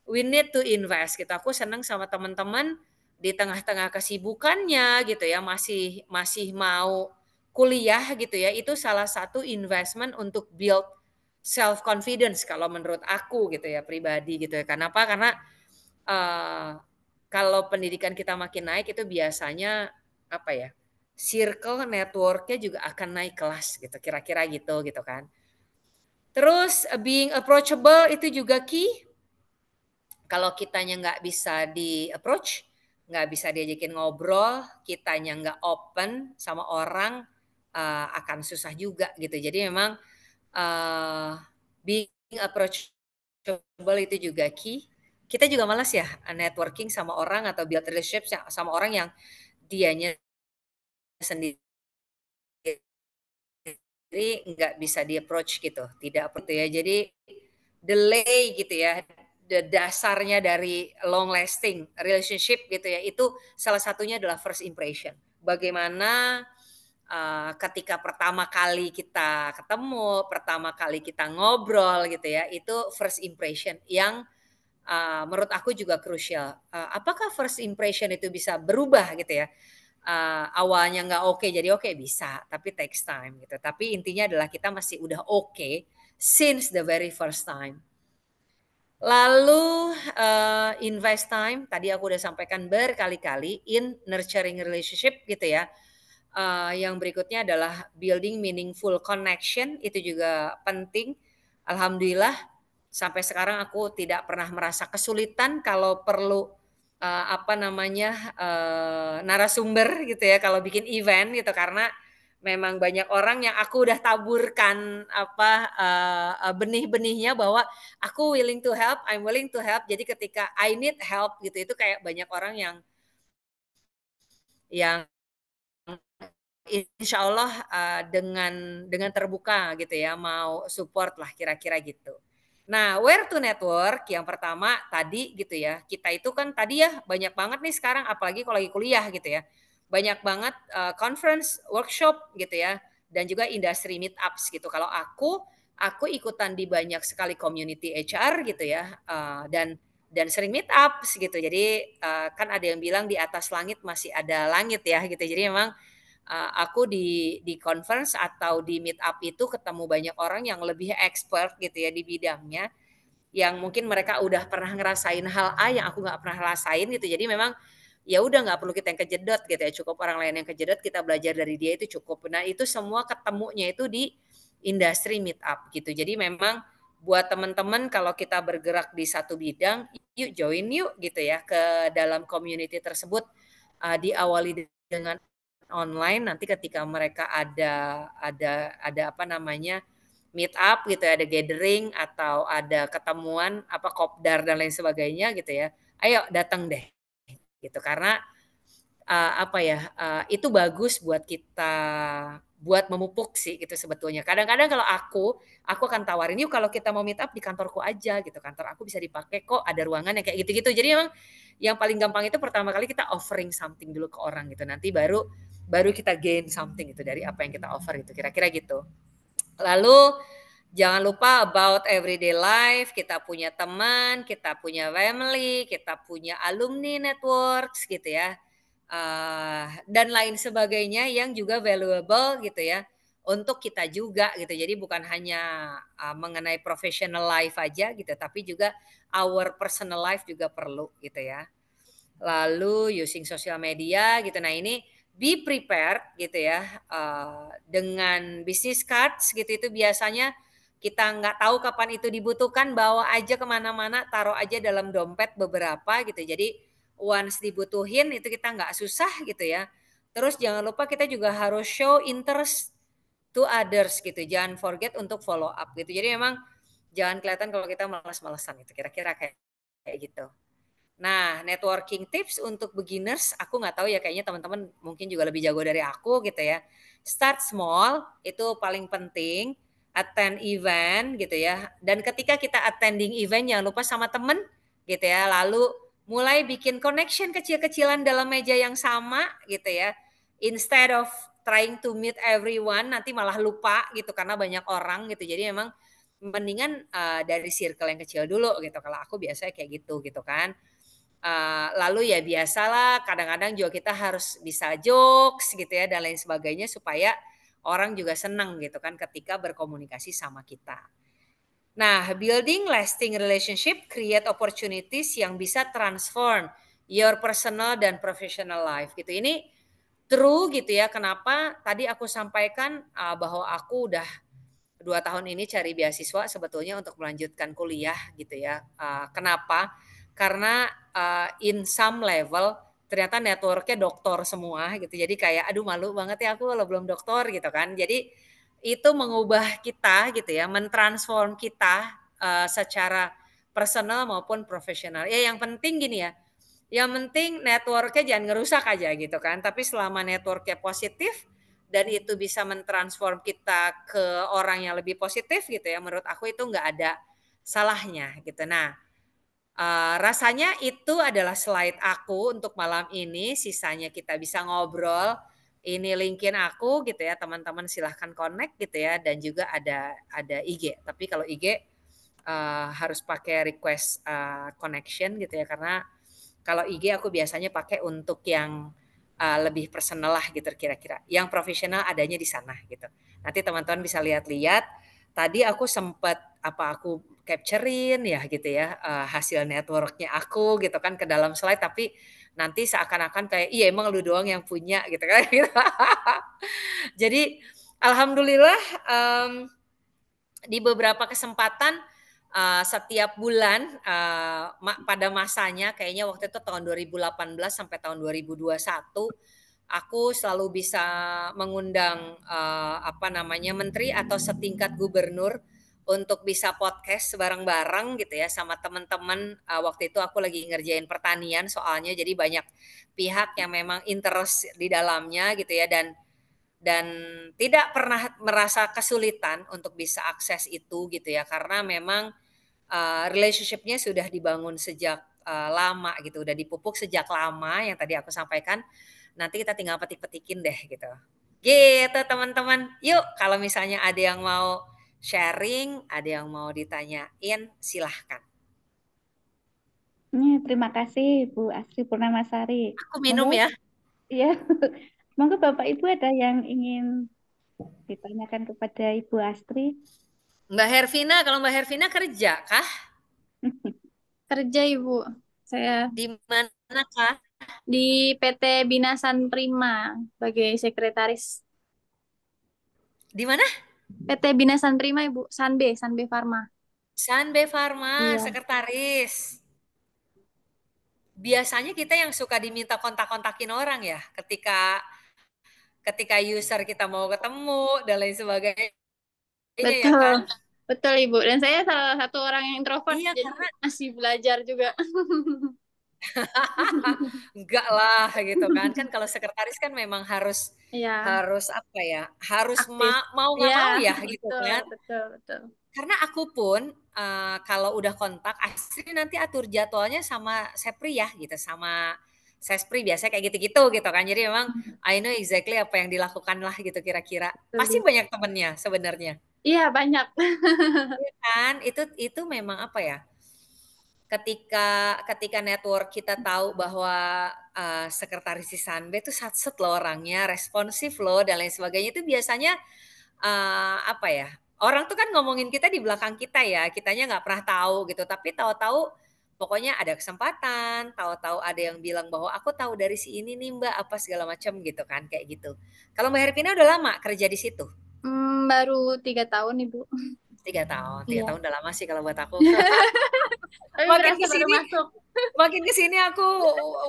we need to invest gitu. Aku senang sama teman-teman di tengah-tengah kesibukannya gitu ya, masih mau kuliah gitu ya. Itu salah satu investment untuk build self confidence kalau menurut aku gitu ya, pribadi gitu ya. Kenapa? Karena kalau pendidikan kita makin naik itu biasanya apa ya? Circle networknya juga akan naik kelas gitu, kira-kira gitu kan. Terus being approachable itu juga key. Kalau kitanya nggak bisa di approach, nggak bisa diajakin ngobrol, kitanya nggak open sama orang, akan susah juga gitu. Jadi memang being approachable itu juga key. Kita juga malas ya networking sama orang atau build relationship sama orang yang dianya sendiri nggak bisa di approach gitu, tidak gitu ya. Jadi delay gitu ya, dasarnya dari long lasting relationship gitu ya, itu salah satunya adalah first impression. Bagaimana ketika pertama kali kita ketemu, pertama kali kita ngobrol gitu ya, itu first impression yang menurut aku juga krusial. Apakah first impression itu bisa berubah gitu ya? Awalnya nggak oke jadi oke bisa, tapi takes time gitu. Tapi intinya adalah kita masih udah oke since the very first time. Lalu invest time, tadi aku udah sampaikan berkali-kali in nurturing relationship gitu ya. Yang berikutnya adalah building meaningful connection, itu juga penting. Alhamdulillah sampai sekarang aku tidak pernah merasa kesulitan kalau perlu narasumber gitu ya kalau bikin event gitu, karena memang banyak orang yang aku udah taburkan benih-benihnya bahwa aku willing to help, I'm willing to help. Jadi ketika I need help gitu, itu kayak banyak orang yang insya Allah dengan terbuka gitu ya, mau support lah kira-kira gitu. Nah, where to network yang pertama tadi gitu ya, kita itu kan tadi ya banyak banget nih sekarang, apalagi kalau lagi kuliah gitu ya, banyak banget conference, workshop gitu ya, dan juga industry meetups gitu. Kalau aku ikutan di banyak sekali community HR gitu ya, dan sering meet up gitu. Jadi kan ada yang bilang di atas langit masih ada langit ya gitu. Jadi memang aku di conference atau di meet up itu ketemu banyak orang yang lebih expert gitu ya di bidangnya, yang mungkin mereka udah pernah ngerasain hal A yang aku nggak pernah rasain gitu. Jadi memang ya udah nggak perlu kita yang kejedot gitu ya, cukup orang lain yang kejedot, kita belajar dari dia itu cukup. Nah itu semua ketemunya itu di industri meet up gitu. Jadi memang buat teman-teman kalau kita bergerak di satu bidang, yuk join yuk gitu ya ke dalam community tersebut. Diawali dengan online, nanti ketika mereka ada meet up gitu ya, ada gathering atau ada ketemuan kopdar dan lain sebagainya gitu ya, ayo datang deh gitu. Karena itu bagus buat kita buat memupuk sih gitu sebetulnya. Kadang-kadang kalau aku akan tawarin, yuk kalau kita mau meet up di kantorku aja gitu, kantor aku bisa dipakai kok, ada ruangan yang kayak gitu-gitu. Jadi memang yang paling gampang itu pertama kali kita offering something dulu ke orang gitu, nanti baru kita gain something itu dari apa yang kita offer gitu, kira-kira gitu. Lalu jangan lupa about everyday life, kita punya teman, kita punya family, kita punya alumni networks gitu ya, dan lain sebagainya yang juga valuable gitu ya untuk kita juga gitu. Jadi bukan hanya mengenai professional life aja gitu, tapi juga our personal life juga perlu gitu ya. Lalu using sosial media gitu. Nah ini be prepared gitu ya, dengan business cards gitu. Itu biasanya kita nggak tahu kapan itu dibutuhkan, bawa aja kemana-mana, taruh aja dalam dompet beberapa gitu. Jadi once dibutuhin itu kita nggak susah gitu ya. Terus jangan lupa kita juga harus show interest to others gitu. Jangan forget untuk follow up gitu. Jadi memang jangan kelihatan kalau kita malas-malasan gitu. Kira-kira kayak gitu. Nah, networking tips untuk beginners, aku nggak tahu ya, kayaknya teman-teman mungkin juga lebih jago dari aku gitu ya. Start small, itu paling penting. Attend event gitu ya. Dan ketika kita attending event, jangan lupa sama temen gitu ya. Lalu mulai bikin connection kecil-kecilan dalam meja yang sama gitu ya. instead of trying to meet everyone nanti malah lupa gitu karena banyak orang gitu. Jadi memang mendingan dari circle yang kecil dulu gitu. Kalau aku biasanya kayak gitu kan. Lalu ya biasalah kadang-kadang juga kita harus bisa jokes gitu ya dan lain sebagainya supaya orang juga senang gitu kan ketika berkomunikasi sama kita. Nah, building lasting relationship create opportunities yang bisa transform your personal dan professional life gitu. Ini true gitu ya. Kenapa tadi aku sampaikan bahwa aku udah 2 tahun ini cari beasiswa sebetulnya untuk melanjutkan kuliah gitu ya. Kenapa? Karena in some level ternyata networknya doktor semua gitu. Jadi kayak aduh malu banget ya aku kalau belum doktor gitu kan. Jadi itu mengubah kita gitu ya, mentransform kita secara personal maupun profesional. Ya yang penting gini ya, yang penting networknya jangan ngerusak aja gitu kan. Tapi selama networknya positif dan itu bisa mentransform kita ke orang yang lebih positif gitu ya, menurut aku itu nggak ada salahnya gitu. Nah, rasanya itu adalah slide aku untuk malam ini. Sisanya kita bisa ngobrol. Ini LinkedIn aku gitu ya, teman-teman silahkan connect gitu ya. Dan juga ada IG. Tapi kalau IG harus pakai request connection gitu ya, karena kalau IG aku biasanya pakai untuk yang lebih personal lah gitu kira-kira. Yang profesional adanya di sana gitu. Nanti teman-teman bisa lihat-lihat. Tadi aku sempat aku capturein ya gitu ya hasil networknya aku gitu kan ke dalam slide, tapi nanti seakan-akan kayak iya emang lu doang yang punya gitu kan. Jadi alhamdulillah di beberapa kesempatan setiap bulan pada masanya kayaknya waktu itu tahun 2018 sampai tahun 2021 aku selalu bisa mengundang menteri atau setingkat gubernur untuk bisa podcast bareng-bareng gitu ya sama teman-teman. Waktu itu aku lagi ngerjain pertanian soalnya, jadi banyak pihak yang memang interest di dalamnya gitu ya, dan tidak pernah merasa kesulitan untuk bisa akses itu gitu ya, karena memang relationship-nya sudah dibangun sejak lama gitu, udah dipupuk sejak lama yang tadi aku sampaikan. Nanti kita tinggal petik-petikin deh gitu. Gitu teman-teman. Yuk kalau misalnya ada yang mau sharing, ada yang mau ditanyain, silahkan. Terima kasih Bu Astri Purnamasari. Aku minum ya. Iya. Monggo Bapak Ibu ada yang ingin ditanyakan kepada Ibu Astri? Mbak Hervina, kalau Mbak Hervina kerja kah? Kerja Ibu. Saya Di mana kah? di PT Binasan Prima sebagai sekretaris. Di mana? PT Binasan Prima Ibu, Sanbe Farma. Sanbe Farma, Iya. sekretaris. Biasanya kita yang suka diminta kontak-kontakin orang ya, ketika user kita mau ketemu dan lain sebagainya ya Betul. kan? Betul Ibu. Dan saya salah satu orang yang introvert, Iya, jadi karena masih belajar juga. enggak lah gitu kan. Kan kalau sekretaris kan memang harus Iya, harus apa ya? Harus aktif. mau nggak Iya, mau ya gitu betul, kan. betul, betul. Karena aku pun kalau udah kontak Astri nanti atur jadwalnya sama Sepri ya gitu, sama Sespri biasanya kayak gitu-gitu gitu kan. Jadi memang I know exactly apa yang dilakukan lah gitu kira-kira. Pasti Betul. banyak temennya sebenarnya. Iya, banyak. Iya kan? Itu memang apa ya? Ketika network kita tahu bahwa sekretaris di Sanbe itu satset loh orangnya, responsif loh dan lain sebagainya, itu biasanya apa ya? Orang tuh kan ngomongin kita di belakang kita ya, kitanya nggak pernah tahu gitu. Tapi tahu-tahu pokoknya ada kesempatan, tahu-tahu ada yang bilang bahwa aku tahu dari si ini nih Mbak apa segala macam gitu kan kayak gitu. Kalau Mbak Herpina udah lama kerja di situ? Baru 3 tahun Ibu. 3 tahun, Iya. tahun udah lama sih kalau buat aku. Tapi makin berasa baru kesini, masuk. makin kesini aku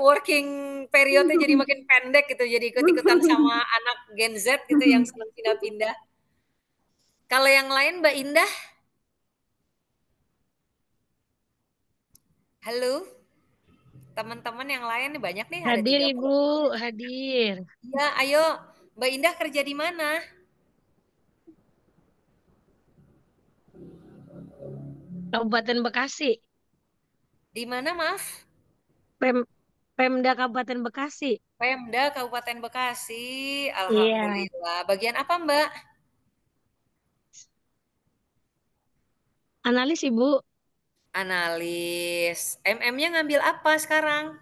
working periodnya jadi makin pendek gitu, jadi ikut-ikutan sama anak Gen Z gitu yang senang pindah-pindah. Kalau yang lain Mbak Indah? Halo? Teman-teman yang lain nih banyak nih, ada Hadir 30. Ibu, hadir. Ya, ayo Mbak Indah kerja di mana? Kabupaten Bekasi. Di mana maaf? Pemda Kabupaten Bekasi. Pemda Kabupaten Bekasi. Iya, Alhamdulillah. Bagian apa, Mbak? analis Ibu. Analis. MM-nya ngambil apa sekarang?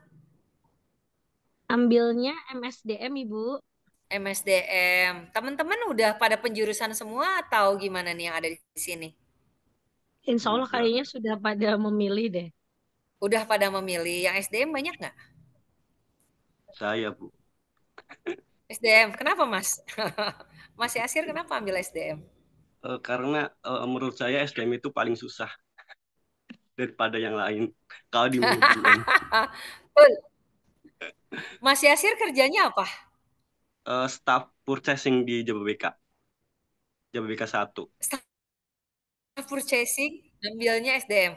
Ambilnya MSDM Ibu. MSDM. Teman-teman udah pada penjurusan semua atau gimana nih yang ada di sini? Insya Allah Udah. kayaknya sudah pada memilih deh. Udah pada memilih. Yang SDM banyak nggak? Saya, Bu. SDM. Kenapa, Mas? Mas Yasir kenapa ambil SDM? Karena menurut saya SDM itu paling susah daripada yang lain. Kalau di manajemen. Mas Yasir kerjanya apa? Staff purchasing di Jababeka. Jababeka 1. Staff purchasing, ambilnya SDM.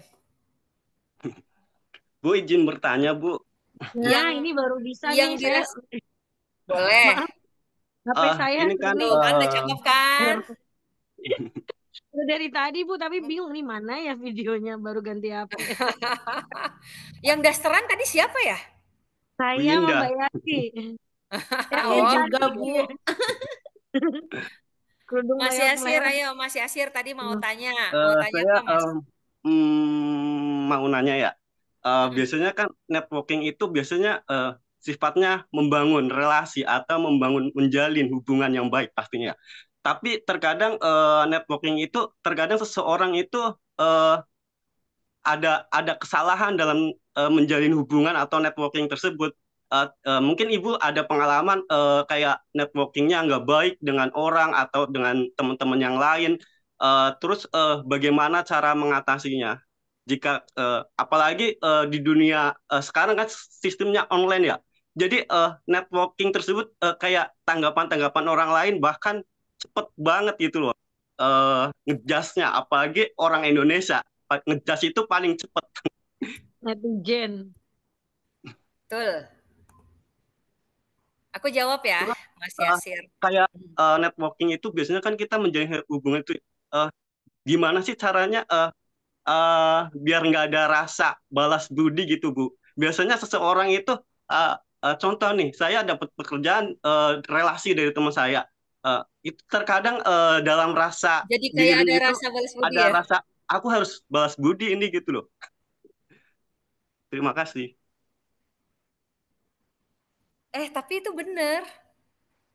Bu, izin bertanya, Bu. Nah, Yang- ini baru bisa yang nih saya. Boleh. Maaf, HP saya Ini kan Tuh kan udah cakep kan? udah dari tadi Bu, tapi bingung nih mana ya videonya, baru ganti HP. Yang dasteran tadi siapa ya? Saya sama Yinda. Mbak Yati. Oh, juga, Bu. Kerudung Mas leot Yasir, ayo Mas Yasir tadi mau tanya. Mau tanya Saya apa, Mas? mau nanya ya. Biasanya kan networking itu biasanya sifatnya membangun relasi atau menjalin hubungan yang baik pastinya. Tapi terkadang networking itu terkadang seseorang itu ada kesalahan dalam menjalin hubungan atau networking tersebut. Mungkin Ibu ada pengalaman kayak networkingnya nggak baik dengan orang atau dengan teman-teman yang lain. Terus bagaimana cara mengatasinya? Jika apalagi di dunia sekarang kan sistemnya online ya. Jadi networking tersebut kayak tanggapan-tanggapan orang lain bahkan cepet banget gitu loh. Ngejasnya apalagi orang Indonesia ngejas itu paling cepet. netizen. Betul. Aku jawab ya, Terus, Mas Yasir. Kayak networking itu biasanya kan kita menjalin hubungan itu gimana sih caranya biar nggak ada rasa balas budi gitu Bu. Biasanya seseorang itu contoh nih, saya dapat pekerjaan relasi dari teman saya. Itu terkadang dalam rasa Jadi kayak diri ada itu rasa balas budi ada ya? rasa aku harus balas budi ini gitu loh. Terima kasih. Tapi itu benar.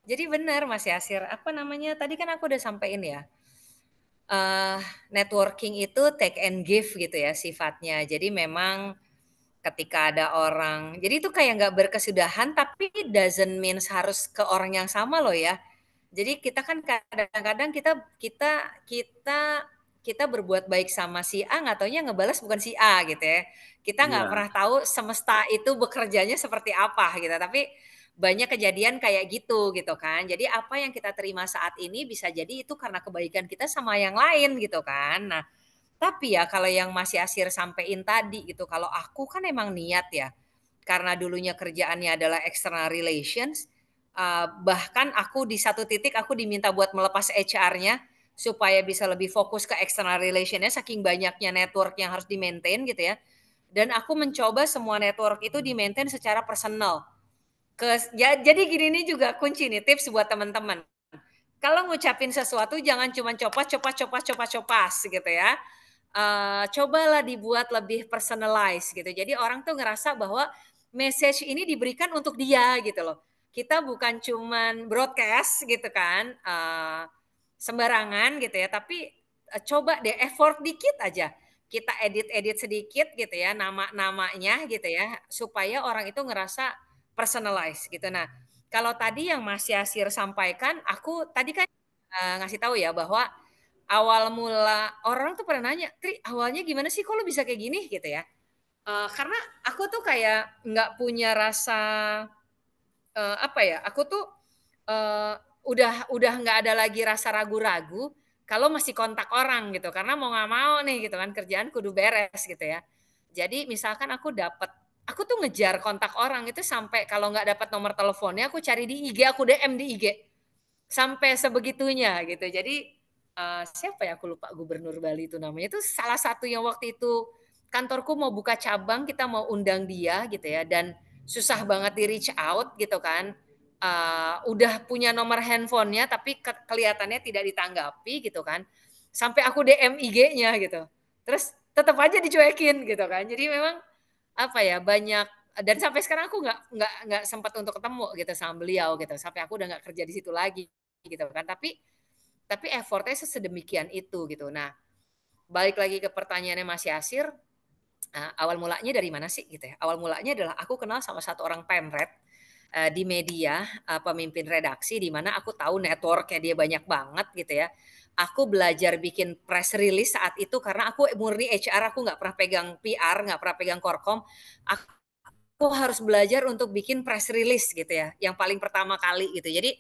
Jadi benar Mas Yasir. Apa namanya? Tadi kan aku udah sampein ya. Networking itu take and give gitu ya sifatnya. Jadi memang ketika ada orang, jadi itu kayak nggak berkesudahan, tapi doesn't means harus ke orang yang sama loh ya. Jadi kita kan kadang-kadang kita berbuat baik sama si A, nggak taunya ngebalas bukan si A gitu ya. Kita nggak Iya. pernah tahu semesta itu bekerjanya seperti apa gitu. Tapi banyak kejadian kayak gitu kan. Jadi apa yang kita terima saat ini bisa jadi itu karena kebaikan kita sama yang lain gitu kan. Nah, tapi ya kalau yang Mas Yasir sampein tadi gitu, kalau aku kan emang niat ya, karena dulunya kerjaannya adalah external relations, bahkan aku di satu titik aku diminta buat melepas HR-nya supaya bisa lebih fokus ke external relation-nya saking banyaknya network yang harus di-maintain gitu ya. Dan aku mencoba semua network itu di-maintain secara personal. Jadi gini nih juga kunci nih tips buat teman-teman. Kalau ngucapin sesuatu jangan cuma copas gitu ya. Cobalah dibuat lebih personalized gitu. Jadi orang tuh ngerasa bahwa message ini diberikan untuk dia gitu loh. Kita bukan cuman broadcast gitu kan, sembarangan gitu ya, tapi coba deh effort dikit aja. Kita edit-edit sedikit gitu ya, nama-namanya gitu ya, supaya orang itu ngerasa personalized gitu. Nah, kalau tadi yang Mas Yasir sampaikan, aku tadi kan ngasih tahu ya bahwa awal mula orang tuh pernah nanya, Tri awalnya gimana sih kok lo bisa kayak gini gitu ya. Karena aku tuh kayak nggak punya rasa apa ya, aku tuh udah nggak ada lagi rasa ragu-ragu kalau masih kontak orang gitu, karena mau nggak mau nih gitu kan kerjaan kudu beres gitu ya. Jadi misalkan aku tuh ngejar kontak orang itu sampai kalau nggak dapat nomor teleponnya aku cari di IG, aku DM di IG sampai sebegitunya gitu. Jadi siapa ya aku lupa gubernur Bali itu namanya, itu salah satu yang waktu itu kantorku mau buka cabang, kita mau undang dia gitu ya, dan susah banget di reach out gitu kan. Udah punya nomor handphonenya tapi kelihatannya tidak ditanggapi gitu kan. Sampai aku DM IG-nya gitu. Terus tetap aja dicuekin gitu kan. Jadi memang apa ya, banyak, dan sampai sekarang aku nggak sempat untuk ketemu gitu sama beliau gitu. Sampai aku udah nggak kerja di situ lagi gitu kan. Tapi effortnya sedemikian itu gitu. Nah, balik lagi ke pertanyaannya Mas Yasir, awal mulanya dari mana sih gitu ya? Awal mulanya adalah aku kenal sama satu orang pemret di media, pemimpin redaksi, di mana aku tahu networknya dia banyak banget gitu ya. Aku belajar bikin press release saat itu karena aku murni HR, aku nggak pernah pegang PR, nggak pernah pegang korkom. Aku harus belajar untuk bikin press release gitu ya, yang paling pertama kali gitu. Jadi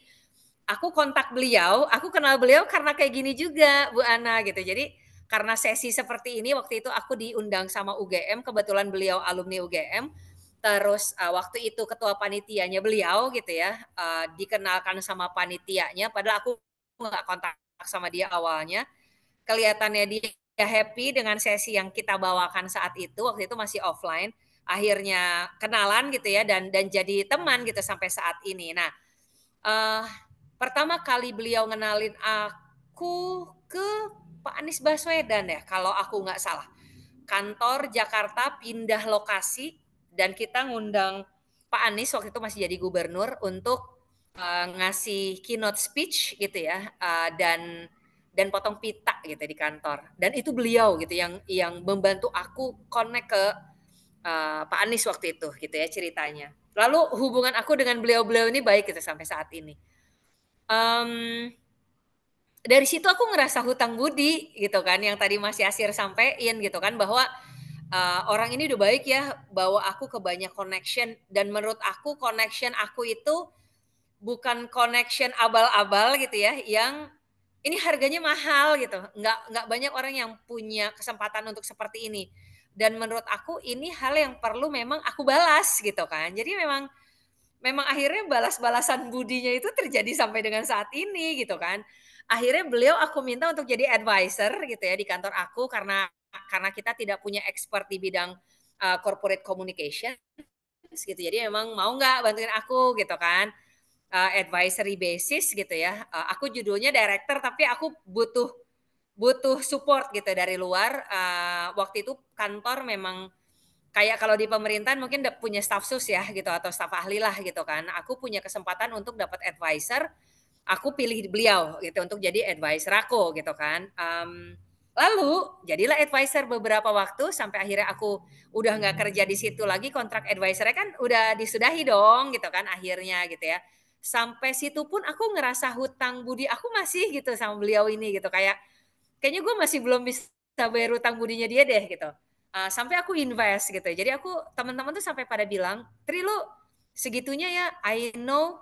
aku kontak beliau, aku kenal beliau karena kayak gini juga Bu Ana gitu. Jadi karena sesi seperti ini waktu itu aku diundang sama UGM, kebetulan beliau alumni UGM. Terus waktu itu ketua panitianya beliau gitu ya, dikenalkan sama panitianya padahal aku nggak kontak sama dia awalnya. Kelihatannya dia happy dengan sesi yang kita bawakan saat itu, waktu itu masih offline. Akhirnya kenalan gitu ya dan jadi teman gitu sampai saat ini. Nah, pertama kali beliau ngenalin aku ke Pak Anies Baswedan ya, kalau aku nggak salah. Kantor Jakarta pindah lokasi dan kita ngundang Pak Anies waktu itu masih jadi gubernur untuk ngasih keynote speech gitu ya, dan potong pita gitu di kantor. Dan itu beliau gitu yang membantu aku connect ke Pak Anies waktu itu gitu ya ceritanya. Lalu hubungan aku dengan beliau-beliau ini baik gitu sampai saat ini. Dari situ aku ngerasa hutang budi gitu kan, yang tadi Mas Yasir sampein gitu kan, bahwa orang ini udah baik ya bawa aku ke banyak connection, dan menurut aku connection aku itu bukan connection abal-abal gitu ya, yang ini harganya mahal gitu, nggak banyak orang yang punya kesempatan untuk seperti ini, dan menurut aku ini hal yang perlu memang aku balas gitu kan. Jadi memang akhirnya balas-balasan budinya itu terjadi sampai dengan saat ini gitu kan. Akhirnya beliau aku minta untuk jadi advisor gitu ya di kantor aku, karena kita tidak punya expert di bidang corporate communication gitu. Jadi memang mau nggak bantuin aku gitu kan. Advisory basis gitu ya. Aku judulnya director tapi aku butuh support gitu dari luar. Waktu itu kantor memang kayak kalau di pemerintahan mungkin punya staf sus ya gitu, atau staf ahli lah gitu kan. Aku punya kesempatan untuk dapat advisor, aku pilih beliau gitu untuk jadi advisor aku gitu kan. Lalu jadilah advisor beberapa waktu sampai akhirnya aku udah nggak kerja di situ lagi, kontrak advisornya kan udah disudahi dong gitu kan akhirnya gitu ya. Sampai situ pun aku ngerasa hutang budi aku masih gitu sama beliau ini gitu, kayaknya gue masih belum bisa bayar hutang budinya dia deh gitu. Sampai aku invest gitu. Jadi aku teman-teman tuh sampai pada bilang, Tri lu segitunya ya, I know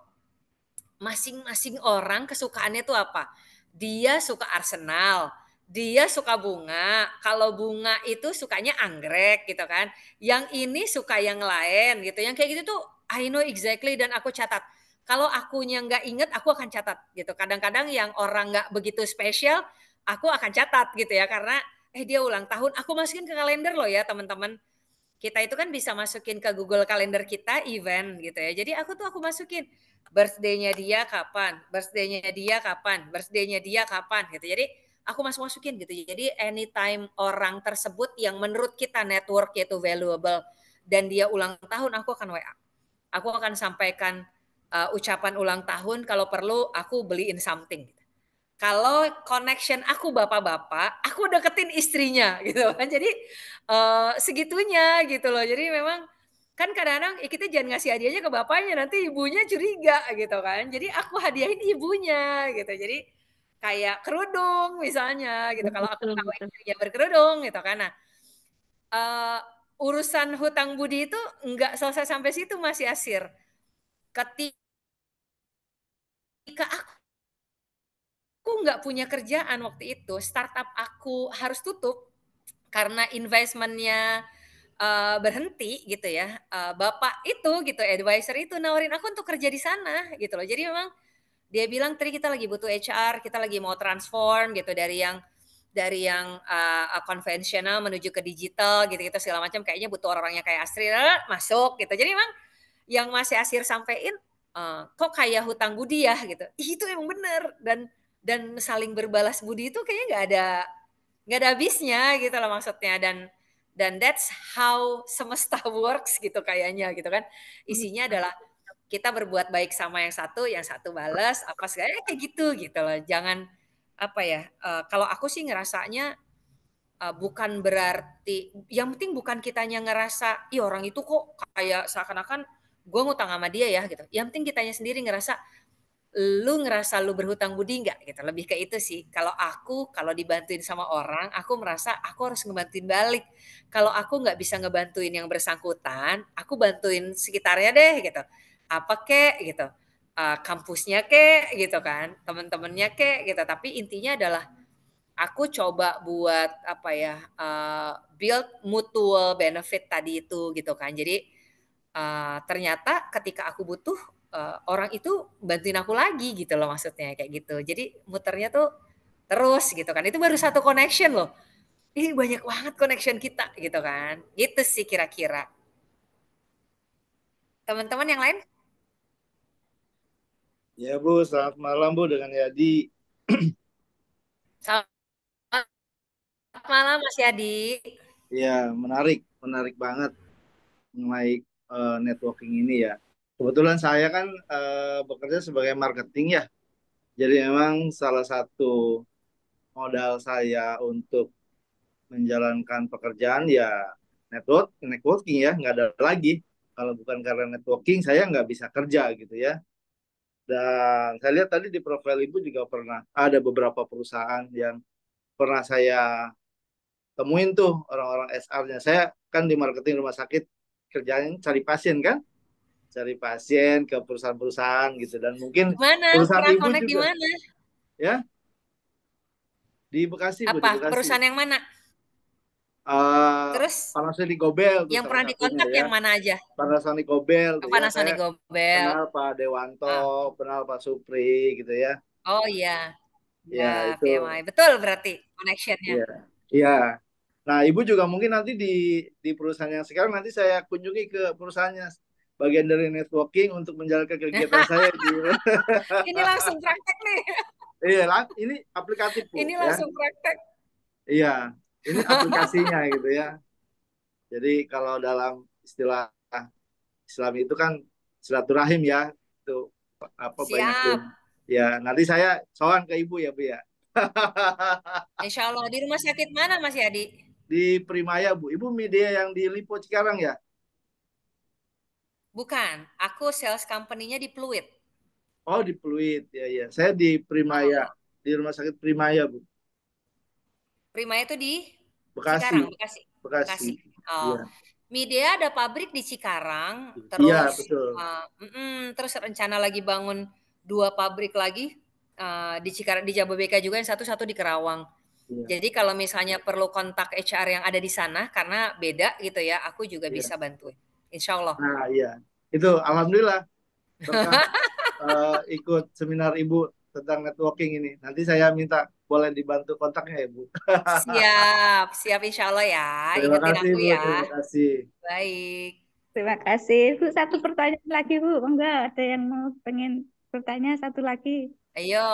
masing-masing orang kesukaannya tuh apa. Dia suka Arsenal, dia suka bunga. Kalau bunga itu sukanya anggrek gitu kan. Yang ini suka yang lain gitu. Yang kayak gitu tuh I know exactly, dan aku catat. Kalau akunya nggak inget, aku akan catat gitu. Kadang-kadang yang orang nggak begitu spesial, aku akan catat gitu ya. Karena dia ulang tahun, aku masukin ke kalender loh ya teman-teman. Kita itu kan bisa masukin ke Google Calendar kita event gitu ya. Jadi aku masukin birthday-nya dia kapan, birthday-nya dia kapan, birthday-nya dia kapan gitu. Jadi aku masukin gitu. Jadi anytime orang tersebut yang menurut kita network itu valuable dan dia ulang tahun, aku akan WA. Aku akan sampaikan ucapan ulang tahun, kalau perlu aku beliin something gitu. Kalau connection aku bapak-bapak, aku deketin istrinya gitu kan. Jadi segitunya gitu loh. Jadi memang kan kadang-kadang kita jangan ngasih hadiahnya ke bapaknya, nanti ibunya curiga gitu kan. Jadi aku hadiahin ibunya gitu. Jadi kayak kerudung misalnya gitu. Kalau aku tahu istrinya berkerudung gitu kan. Nah, urusan hutang budi itu nggak selesai sampai situ Mas Yasir. Ketika aku nggak punya kerjaan waktu itu, startup aku harus tutup karena investmentnya berhenti gitu ya. Bapak itu gitu, advisor itu nawarin aku untuk kerja di sana gitu loh. Jadi memang dia bilang, Tri kita lagi butuh HR, kita lagi mau transform gitu dari yang konvensional menuju ke digital gitu segala macam, kayaknya butuh orang-orangnya kayak Astrid, masuk gitu. Jadi memang yang Mas Yasir sampein, kok kayak hutang budi ya gitu. Itu emang bener, dan saling berbalas budi itu kayaknya nggak ada habisnya gitu loh maksudnya, dan that's how semesta works gitu kayaknya gitu kan. Isinya adalah kita berbuat baik sama yang satu balas apa segala kayak gitu loh. Jangan apa ya, kalau aku sih ngerasanya bukan berarti, yang penting bukan kitanya ngerasa, ih orang itu kok kayak seakan-akan gue ngutang sama dia ya gitu. Yang penting kitanya sendiri ngerasa, lu berhutang budi nggak gitu. Lebih ke itu sih. Kalau dibantuin sama orang, aku merasa aku harus ngebantuin balik. Kalau aku nggak bisa ngebantuin yang bersangkutan, aku bantuin sekitarnya deh gitu. Apa kek gitu. Kampusnya kek gitu kan, teman-temannya kek gitu. Tapi intinya adalah aku coba buat apa ya, build mutual benefit tadi itu gitu kan. Jadi ternyata ketika aku butuh, orang itu bantuin aku lagi gitu loh maksudnya kayak gitu. Jadi muternya tuh terus gitu kan. Itu baru satu connection loh. Ini banyak banget connection kita gitu kan. Gitu sih kira-kira. Teman-teman yang lain? Ya Bu, selamat malam Bu dengan Yadi. Selamat malam Mas Yadi. Ya, menarik banget mengenai networking ini ya. Kebetulan saya kan bekerja sebagai marketing ya. Jadi memang salah satu modal saya untuk menjalankan pekerjaan ya networking ya, nggak ada lagi. Kalau bukan karena networking, saya nggak bisa kerja gitu ya. Dan saya lihat tadi di profil Ibu juga pernah ada beberapa perusahaan yang pernah saya temuin tuh orang-orang SR-nya. Saya kan di marketing rumah sakit kerjanya cari pasien kan, cari pasien ke perusahaan-perusahaan gitu. Dan mungkin Gimana? perusahaan Pernah Ibu connect di juga mana? ya di Bekasi Bu, di Apa? Bekasi. Perusahaan yang mana? Eh Terus Panasonic Gobel tuh yang salah pernah satunya dikontak ya. yang mana aja? Panasonic Gobel tuh ya. Saya Panasonic Gobel. kenal Pak Dewanto, Ah, kenal Pak Supri gitu ya. oh iya. Ya, Ya itu PMI. Betul berarti connectionnya. ya. Iya. Nah, Ibu juga mungkin nanti di perusahaan yang sekarang nanti saya kunjungi ke perusahaannya bagian dari networking untuk menjalankan kegiatan saya di Ini langsung praktek nih. Iya, ini aplikatif Bu Ini ya. langsung praktek. Iya, ini aplikasinya gitu ya. Jadi kalau dalam istilah Islam itu kan silaturahim ya. Itu apa banyakin. Siap. Ya, nanti saya sowan ke Ibu ya, Bu ya. Insya Allah. Di rumah sakit mana Mas Yadi? Di Primaya, Bu. Ibu media yang di Lipo Cikarang ya? Bukan. Aku sales company-nya di Pluit. Oh, di Pluit. Ya, ya. Saya di Primaya, Oh, di Rumah Sakit Primaya, Bu. Prima itu di Bekasi, Cikarang, Bekasi. Bekasi. Bekasi. Oh. Iya. Media ada pabrik di Cikarang, Iya, terus betul. terus rencana lagi bangun 2 pabrik lagi di Cikarang, di Jababeka juga, yang satu di Kerawang. Iya, Jadi kalau misalnya perlu kontak HR yang ada di sana karena beda gitu ya, aku juga iya. bisa bantuin. Insya Allah. Nah, iya. Itu alhamdulillah berkah ikut seminar Ibu tentang networking ini. Nanti saya minta boleh dibantu kontaknya ya, Bu. Siap, siap insya Allah ya. Terima Ingetin kasih, aku Bu. ya. Terima kasih. Baik. Terima kasih. Bu, satu pertanyaan lagi, Bu. Enggak, ada yang mau pengen bertanya satu lagi. Ayo.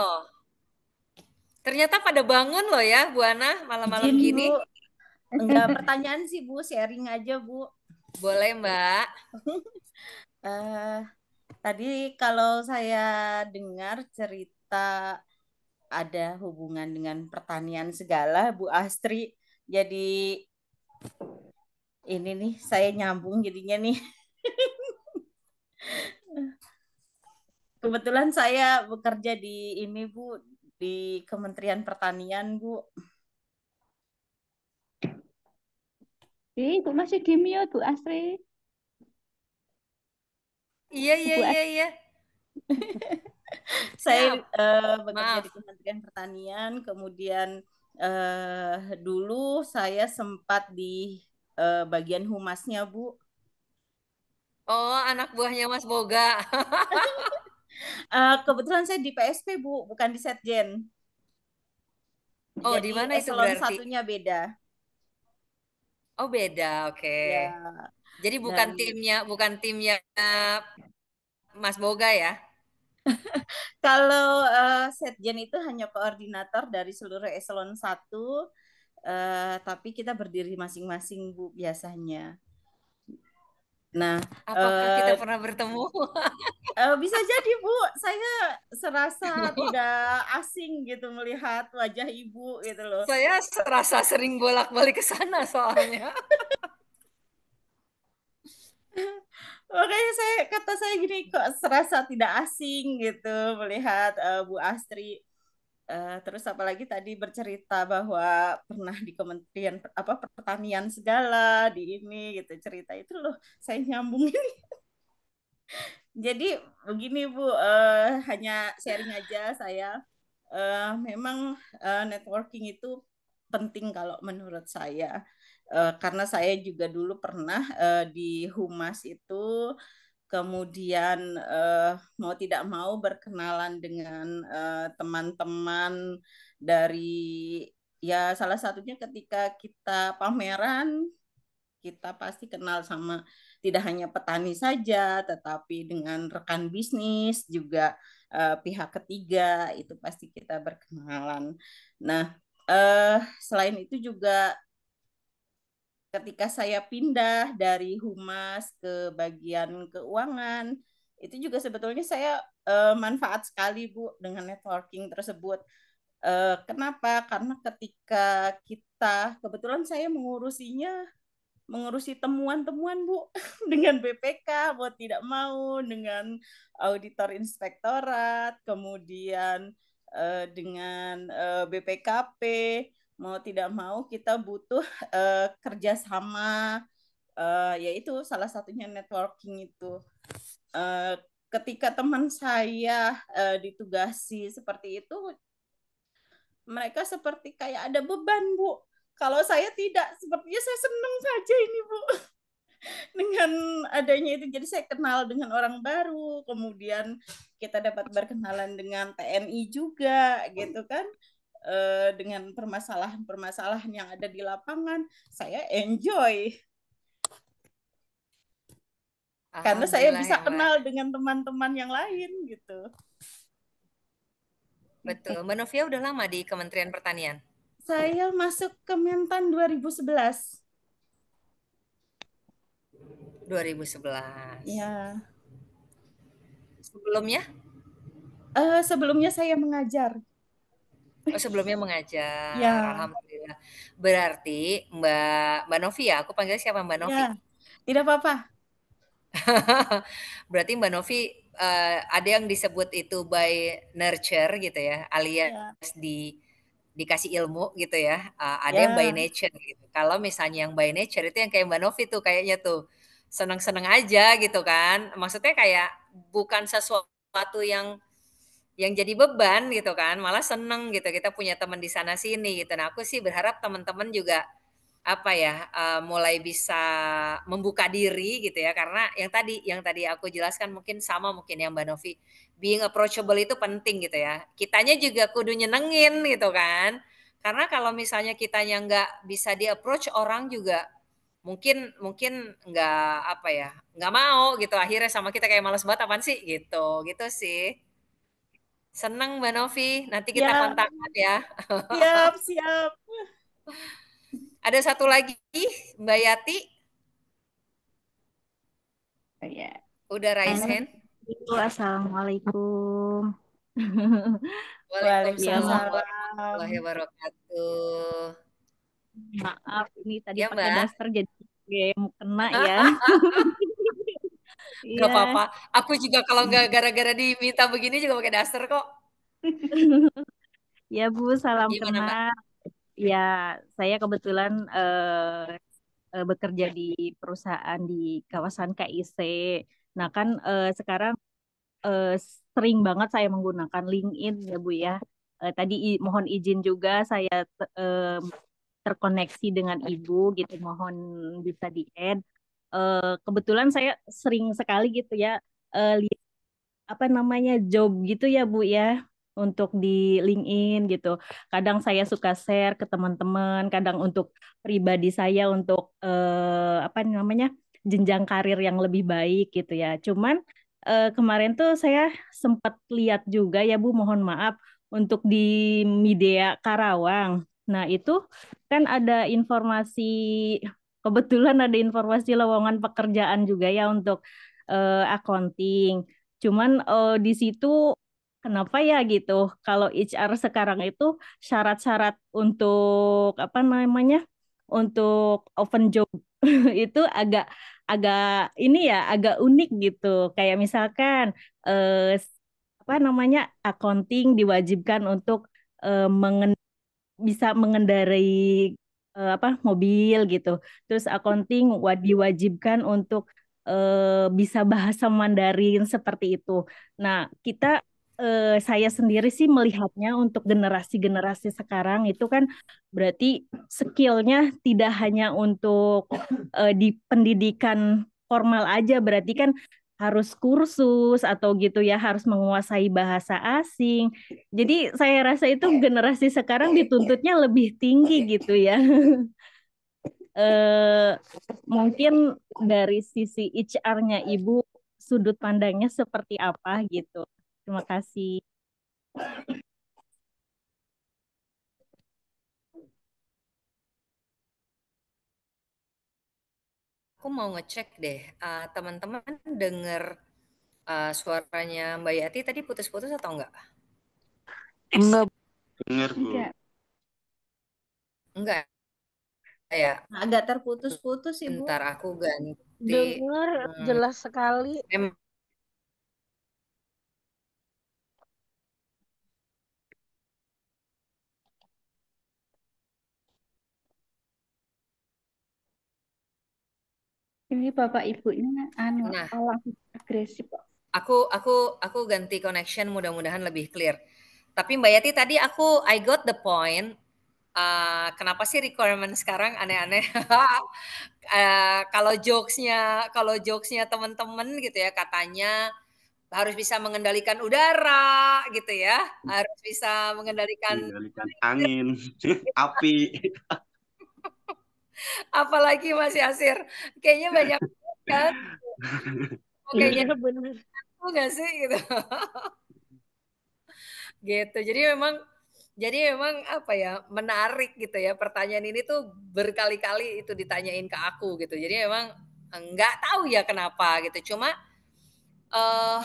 Ternyata pada bangun loh ya, Bu Ana, malam-malam Izin gini. Bu, enggak pertanyaan sih Bu, sharing aja Bu. Boleh, Mbak. Eh, Tadi kalau saya dengar cerita ada hubungan dengan pertanian segala, Bu Astri, jadi ini nih saya nyambung jadinya nih. Kebetulan saya bekerja di ini Bu, di Kementerian Pertanian Bu. Bu masih di mute, Bu Astri. Iya, iya, Bu iya, iya. Saya Siap. bekerja Maaf. di Kementerian Pertanian, kemudian dulu saya sempat di bagian humasnya, Bu. Oh, anak buahnya Mas Boga. Kebetulan saya di PSP, Bu, bukan di Setjen. Oh, di Jadi mana itu eselon berarti? satunya beda. Oh, beda. Oke. Ya, Jadi bukan timnya Mas Boga ya? Kalau Setjen itu hanya koordinator dari seluruh eselon 1, tapi kita berdiri masing-masing Bu biasanya. Nah, Apakah kita pernah bertemu? bisa jadi Bu, saya serasa tidak asing gitu melihat wajah Ibu gitu loh. Saya serasa sering bolak-balik ke sana soalnya. Makanya kata saya gini, kok serasa tidak asing gitu melihat Bu Astri. Terus apalagi tadi bercerita bahwa pernah di Kementerian Pertanian segala di ini gitu, cerita itu loh saya nyambung ini. Jadi begini Bu, hanya sharing aja saya. Memang networking itu penting kalau menurut saya. Karena saya juga dulu pernah di Humas itu, kemudian mau tidak mau berkenalan dengan teman-teman dari, ya salah satunya ketika kita pameran, kita pasti kenal sama tidak hanya petani saja, tetapi dengan rekan bisnis juga, pihak ketiga itu pasti kita berkenalan. Nah, selain itu juga ketika saya pindah dari humas ke bagian keuangan, itu juga sebetulnya saya manfaat sekali Bu dengan networking tersebut. Kenapa? Karena ketika kita, kebetulan saya mengurusi temuan-temuan Bu dengan BPK, mau tidak mau dengan auditor inspektorat, kemudian dengan BPKP, mau tidak mau kita butuh kerjasama, yaitu salah satunya networking itu. Ketika teman saya ditugasi seperti itu, mereka seperti kayak ada beban Bu. Kalau saya tidak, sepertinya saya senang saja ini Bu. Dengan adanya itu, jadi saya kenal dengan orang baru, kemudian kita dapat berkenalan dengan TNI juga gitu kan. Dengan permasalahan-permasalahan yang ada di lapangan, saya enjoy karena saya Alhamdulillah bisa ya Mbak. kenal dengan teman-teman yang lain gitu. Betul. Mbak Novia udah lama di Kementerian Pertanian? Saya masuk Kementan 2011. 2011. Ya. Sebelumnya? Sebelumnya saya mengajar. Oh, sebelumnya mengajar. Ya. Alhamdulillah. Berarti Mbak Novia, aku panggil siapa Mbak Novi? Ya, tidak apa-apa. Berarti Mbak Novi ada yang disebut itu by nurture gitu ya, alias dikasih ilmu gitu ya. Ada yang by nature gitu. Kalau misalnya yang by nature itu yang kayak Mbak Novi tuh kayaknya tuh seneng-seneng aja gitu kan. Maksudnya kayak bukan sesuatu yang jadi beban gitu kan, malah seneng gitu kita punya teman di sana sini gitu. Nah aku sih berharap teman-teman juga apa ya, mulai bisa membuka diri gitu ya, karena yang tadi aku jelaskan mungkin sama mungkin yang Mbak Novi, being approachable itu penting gitu ya. Kitanya juga kudu nyenengin gitu kan. Karena kalau misalnya kitanya nggak bisa di-approach orang juga mungkin mungkin nggak apa ya, nggak mau gitu akhirnya sama kita kayak males banget apaan sih gitu, gitu sih. Seneng Mbak Novi, nanti kita kontakkan ya. Siap, siap. Ada satu lagi Mbak Yati. Ya. Udah raise hand? Assalamualaikum. Waalaikumsalam warahmatullahi wabarakatuh. Maaf, ini tadi Ya, pakai Mbak. daster jadi kena ya. Gak apa-apa. Aku juga kalau nggak gara-gara diminta begini juga pakai daster kok. Ya Bu, salam Gimana, Mbak? kenal. Ya, saya kebetulan bekerja di perusahaan di kawasan KIC. Nah kan sekarang sering banget saya menggunakan LinkedIn ya Bu ya. Tadi mohon izin juga saya terkoneksi dengan Ibu gitu, mohon bisa di-add. Kebetulan saya sering sekali gitu ya lihat apa namanya job gitu ya Bu ya untuk di LinkedIn gitu. Kadang saya suka share ke teman-teman, kadang untuk pribadi saya untuk apa namanya jenjang karir yang lebih baik gitu ya. Cuman kemarin tuh saya sempat lihat juga ya Bu, mohon maaf, untuk di Media Karawang. Nah itu kan ada informasi, kebetulan ada informasi lowongan pekerjaan juga ya untuk accounting. Cuman di situ kenapa ya gitu? Kalau HR sekarang itu syarat-syarat untuk apa namanya? Untuk open job itu agak agak ini ya, agak unik gitu. Kayak misalkan eh, apa namanya? Accounting diwajibkan untuk eh, mengen- bisa mengendarai apa mobil gitu. Terus accounting diwajibkan untuk bisa bahasa Mandarin seperti itu. Nah, saya sendiri sih melihatnya untuk generasi-generasi sekarang itu kan berarti skillnya tidak hanya untuk di pendidikan formal aja, berarti kan harus kursus atau gitu ya, harus menguasai bahasa asing. Jadi saya rasa itu generasi sekarang dituntutnya lebih tinggi gitu ya. eh, Mungkin dari sisi HR-nya Ibu, sudut pandangnya seperti apa gitu. Terima kasih. Aku mau ngecek deh, teman-teman denger suaranya Mbak Yati tadi putus-putus atau enggak? Enggak. Dengar Bu. Enggak. Enggak ya. Agak terputus-putus Ibu. Bentar aku ganti. Dengar jelas sekali. Ini bapak ibunya Nah, agresif. aku ganti connection, mudah-mudahan lebih clear. Tapi Mbak Yati tadi I got the point. Kenapa sih requirement sekarang aneh-aneh? Kalau jokesnya teman-teman gitu ya, katanya harus bisa mengendalikan udara gitu ya, harus bisa mengendalikan angin, api. Apalagi Mas Yasir, kayaknya banyak kan? Kayaknya Iya benar. aku nggak sih gitu. Gitu. Jadi memang apa ya, menarik gitu ya, pertanyaan ini tuh berkali-kali itu ditanyain ke aku gitu. Jadi memang nggak tahu ya kenapa gitu. Cuma eh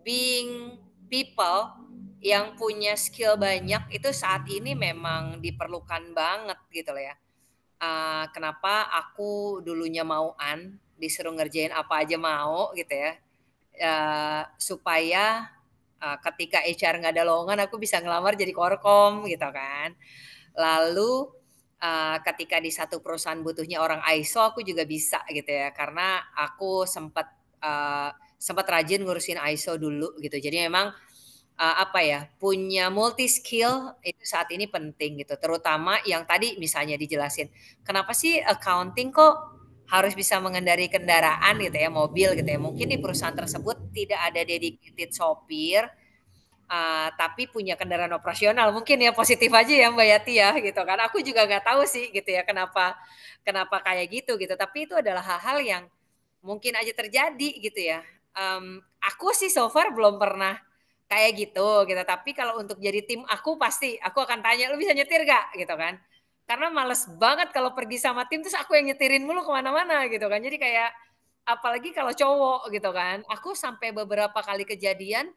being people yang punya skill banyak itu saat ini memang diperlukan banget gitu loh ya. Kenapa aku dulunya mauan, disuruh ngerjain apa aja mau gitu ya. Supaya ketika HR nggak ada lowongan aku bisa ngelamar jadi korkom gitu kan. Lalu ketika di satu perusahaan butuhnya orang ISO aku juga bisa gitu ya, karena aku sempat rajin ngurusin ISO dulu gitu. Jadi memang apa ya, punya multi skill itu saat ini penting gitu. Terutama yang tadi misalnya dijelasin, kenapa sih accounting kok harus bisa mengendari kendaraan gitu ya, mobil gitu ya. Mungkin di perusahaan tersebut tidak ada dedicated sopir, tapi punya kendaraan operasional. Mungkin ya positif aja ya Mbak Yati ya gitu kan. Aku juga nggak tahu sih gitu ya kenapa kenapa kayak gitu. Tapi itu adalah hal-hal yang mungkin aja terjadi gitu ya. Aku sih so far belum pernah kayak gitu. Tapi kalau untuk jadi tim aku pasti aku akan tanya, lu bisa nyetir gak gitu kan. Karena males banget kalau pergi sama tim terus aku yang nyetirin mulu kemana-mana gitu kan. Jadi kayak apalagi kalau cowok gitu kan. Aku sampai beberapa kali kejadian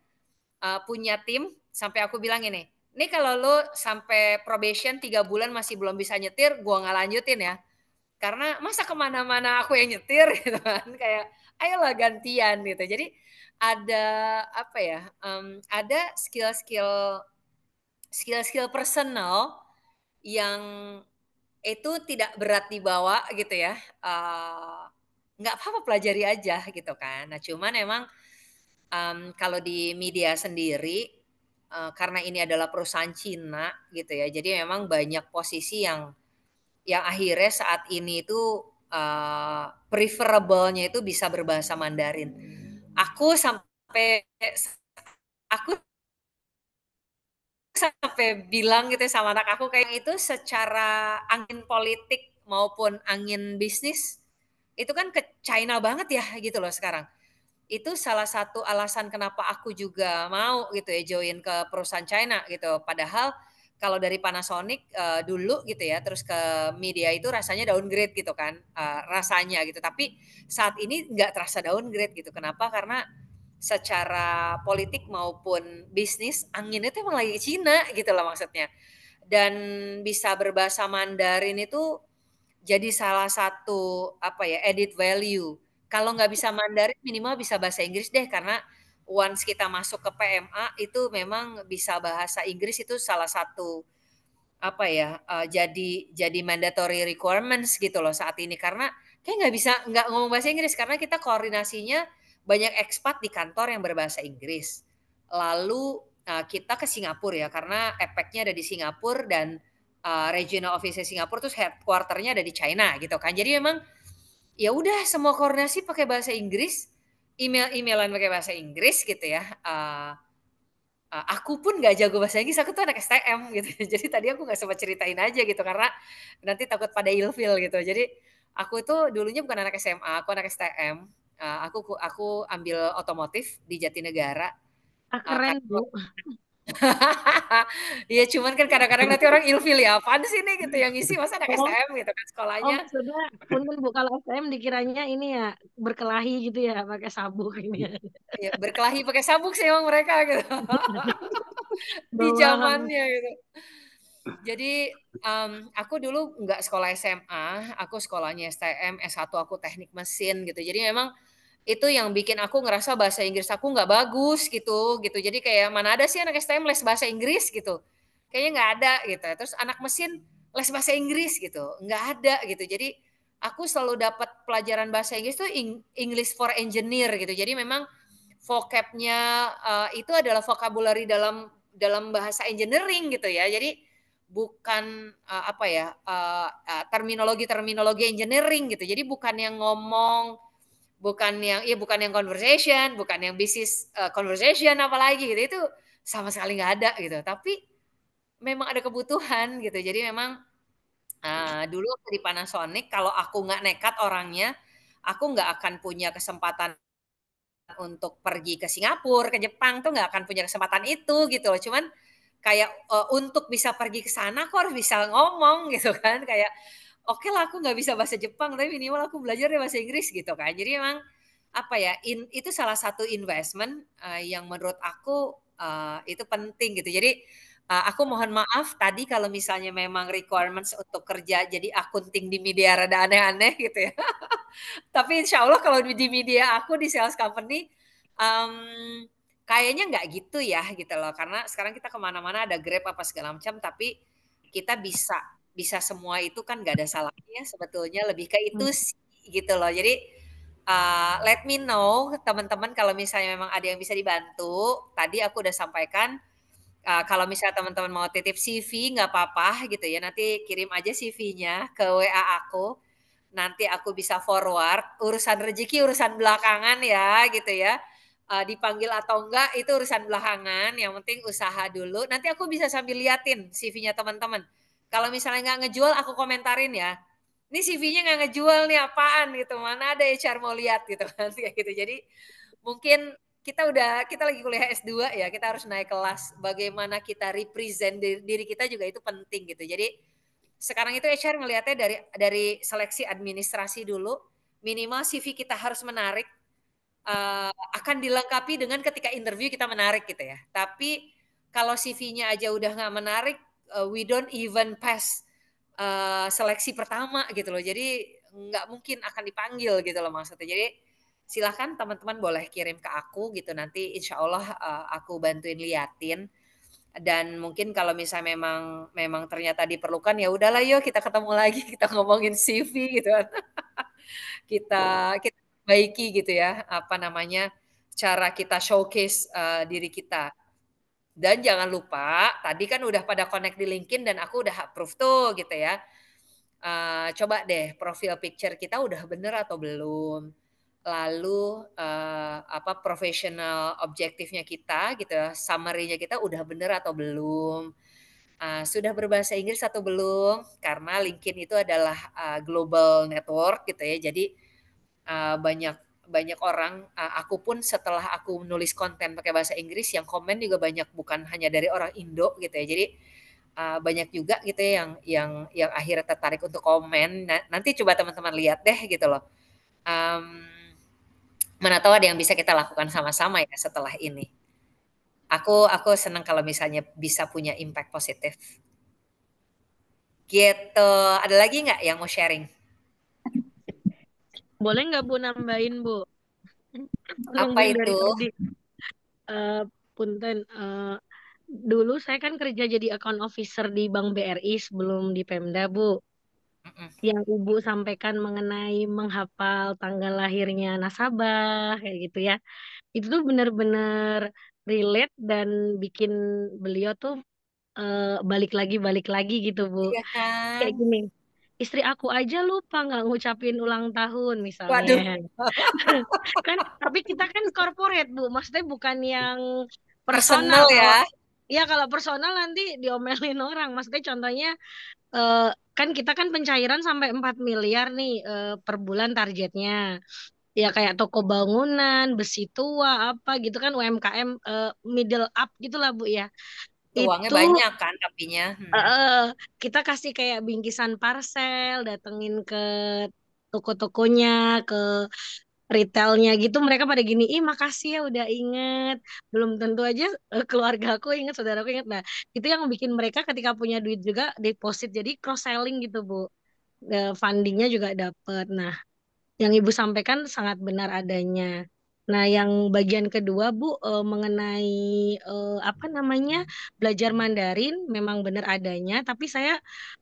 punya tim sampai aku bilang ini kalau lo sampai probation 3 bulan masih belum bisa nyetir, gua nggak lanjutin ya. Karena masa kemana-mana aku yang nyetir gitu kan, kayak ayolah gantian gitu. Jadi ada apa ya, ada skill-skill personal yang itu tidak berat dibawa gitu ya. Nggak apa-apa pelajari aja gitu kan. Nah cuman emang kalau di media sendiri, karena ini adalah perusahaan Cina gitu ya, jadi memang banyak posisi yang akhirnya saat ini itu preferable-nya itu bisa berbahasa Mandarin. Aku sampai aku sampai bilang gitu ya sama anak aku kayak itu secara angin politik maupun angin bisnis itu kan ke China banget ya gitu loh sekarang. Itu salah satu alasan kenapa aku juga mau gitu ya join ke perusahaan China gitu. Padahal kalau dari Panasonic dulu gitu ya, terus ke media itu rasanya downgrade gitu kan, rasanya gitu. Tapi saat ini nggak terasa downgrade gitu. Kenapa? Karena secara politik maupun bisnis anginnya itu emang lagi ke Cina gitu loh maksudnya. Dan bisa berbahasa Mandarin itu jadi salah satu apa ya edit value. Kalau nggak bisa Mandarin minimal bisa bahasa Inggris deh karena once kita masuk ke PMA itu memang bisa bahasa Inggris itu salah satu apa ya jadi mandatory requirements gitu loh saat ini karena kayak nggak bisa nggak ngomong bahasa Inggris karena kita koordinasinya banyak ekspat di kantor yang berbahasa Inggris. Lalu kita ke Singapura ya karena APEC-nya ada di Singapura dan regional office Singapura terus headquarter-nya ada di China gitu kan. Jadi memang ya udah semua koordinasi pakai bahasa Inggris, email-emailan pakai bahasa Inggris gitu ya. Aku pun nggak jago bahasa Inggris, aku tuh anak STM gitu. Jadi tadi aku nggak sempat ceritain aja gitu karena nanti takut pada ilfil gitu. Jadi aku itu dulunya bukan anak SMA, aku anak STM. Aku ambil otomotif di Jatinegara. Keren, Bu. Iya cuman kan kadang-kadang nanti orang ilfil ya, apaan sih ini gitu yang ngisi masa anak Oh, STM gitu kan sekolahnya. maksudnya punten Bu kalau STM dikiranya ini ya berkelahi gitu ya pakai sabuk ini ya. Ya, berkelahi pakai sabuk sih emang mereka gitu. Di Doang. zamannya gitu. Jadi aku dulu nggak sekolah SMA, aku sekolahnya STM, S1 aku teknik mesin gitu. Jadi memang itu yang bikin aku ngerasa bahasa Inggris aku nggak bagus gitu. Jadi kayak mana ada sih anak STM les bahasa Inggris gitu. Kayaknya nggak ada gitu. Terus anak mesin les bahasa Inggris gitu, nggak ada gitu. Jadi aku selalu dapat pelajaran bahasa Inggris tuh English for Engineer gitu. Jadi memang vocabnya itu adalah vocabulary dalam bahasa engineering gitu ya. Jadi bukan apa ya terminologi engineering gitu. Jadi bukan yang ngomong, bukan yang conversation, bukan yang business conversation apalagi gitu. Itu sama sekali nggak ada gitu. Tapi memang ada kebutuhan gitu. Jadi memang dulu di Panasonic kalau aku nggak nekat orangnya, aku nggak akan punya kesempatan untuk pergi ke Singapura, ke Jepang tuh nggak akan punya kesempatan itu gitu loh. Cuman kayak untuk bisa pergi ke sana aku harus bisa ngomong gitu kan. Kayak oke lah aku nggak bisa bahasa Jepang tapi minimal aku belajar deh bahasa Inggris gitu kan. Jadi memang apa ya itu salah satu investment yang menurut aku itu penting gitu. Jadi aku mohon maaf tadi kalau misalnya memang requirements untuk kerja jadi akunting di media rada aneh-aneh gitu ya. Tapi insya Allah kalau di media aku di sales company kayaknya nggak gitu ya gitu loh. Karena sekarang kita kemana-mana ada Grab apa segala macam, tapi kita bisa bisa semua itu kan nggak ada salahnya sebetulnya lebih ke itu sih gitu loh. Jadi let me know teman-teman kalau misalnya memang ada yang bisa dibantu. Tadi aku udah sampaikan kalau misalnya teman-teman mau titip CV nggak apa-apa gitu ya. Nanti kirim aja CV-nya ke WA aku. Nanti aku bisa forward. Urusan rezeki urusan belakangan ya gitu ya. Dipanggil atau enggak itu urusan belakangan. Yang penting usaha dulu. Nanti aku bisa sambil liatin CV-nya teman-teman. Kalau misalnya nggak ngejual aku komentarin ya. Ini CV-nya nggak ngejual nih apaan gitu. Mana ada HR mau lihat gitu kan kayak gitu. Jadi mungkin kita lagi kuliah S2 ya, kita harus naik kelas. Bagaimana kita represent diri kita juga itu penting gitu. Jadi sekarang itu HR ngelihatnya dari seleksi administrasi dulu, minimal CV kita harus menarik, akan dilengkapi dengan ketika interview kita menarik gitu ya. Tapi kalau CV-nya aja udah nggak menarik, we don't even pass seleksi pertama gitu loh. Jadi nggak mungkin akan dipanggil gitu loh maksudnya. Jadi silahkan teman-teman boleh kirim ke aku gitu nanti insya Allah aku bantuin liatin dan mungkin kalau misalnya memang ternyata diperlukan ya udahlah yuk kita ketemu lagi kita ngomongin CV gitu kan kita baiki gitu ya apa namanya cara kita showcase diri kita dan jangan lupa tadi kan udah pada connect di LinkedIn dan aku udah approve tuh gitu ya. Coba deh profil picture kita udah bener atau belum. Lalu apa professional objektifnya kita gitu ya, summary-nya kita udah bener atau belum. Sudah berbahasa Inggris atau belum? Karena LinkedIn itu adalah global network gitu ya. Jadi banyak banyak orang, aku pun setelah aku nulis konten pakai bahasa Inggris yang komen juga banyak bukan hanya dari orang Indo gitu ya. Jadi banyak juga gitu ya yang akhirnya tertarik untuk komen. Nah, nanti coba teman-teman lihat deh gitu loh. Em, Mana tahu ada yang bisa kita lakukan sama-sama ya setelah ini. Aku senang kalau misalnya bisa punya impact positif. Gitu. Ada lagi nggak yang mau sharing? Boleh nggak Bu nambahin Bu? Apa Nungguin dari itu? tadi. Eh, Punten, dulu saya kan kerja jadi account officer di Bank BRI sebelum di Pemda, Bu. Mm-mm. Yang Ibu sampaikan mengenai menghafal tanggal lahirnya nasabah, kayak gitu ya. Itu tuh benar-benar relate dan bikin beliau tuh balik lagi gitu, Bu. Iya kan? Kayak gini, istri aku aja lupa nggak ngucapin ulang tahun misalnya. Waduh, Kan, tapi kita kan corporate, Bu. Maksudnya bukan yang personal. personal Kalau ya. ya kalau personal nanti diomelin orang. Maksudnya contohnya eh, kan kita kan pencairan sampai 4 miliar nih per bulan targetnya. Ya kayak toko bangunan, besi tua, apa gitu kan UMKM middle up gitulah Bu ya. Uangnya Itu banyak kan tapinya. eh, kita kasih kayak bingkisan parcel, datengin ke toko-tokonya, ke retailnya gitu. Mereka pada gini, ih makasih ya udah inget. Belum tentu aja keluarga aku inget, saudara aku inget. Nah, itu yang bikin mereka ketika punya duit juga deposit. Jadi cross selling gitu Bu. Fundingnya juga dapet. Nah, yang Ibu sampaikan sangat benar adanya. Nah, yang bagian kedua, Bu, mengenai apa namanya belajar Mandarin, memang benar adanya. Tapi saya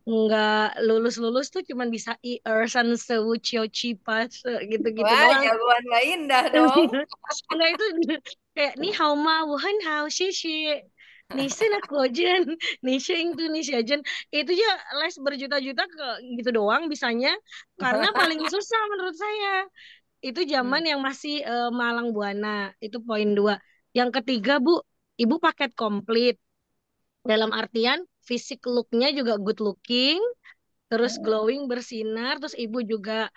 nggak lulus-lulus tuh cuman bisa i ersan sewu cio cipas gitu-gitu Wah, doang. jagoan Mbak Indah dong. Enggak itu kayak ni hao ma wuhen hao xie xie. Ni sen aku ajen, ni sheng tu ni ajen. Itu ya les berjuta-juta ke gitu doang bisanya. Karena paling susah menurut saya. Itu zaman Hmm. yang masih Malang Buana. Itu poin dua. Yang ketiga, Bu, Ibu paket komplit. Dalam artian fisik looknya juga good looking, terus glowing, bersinar, terus Ibu juga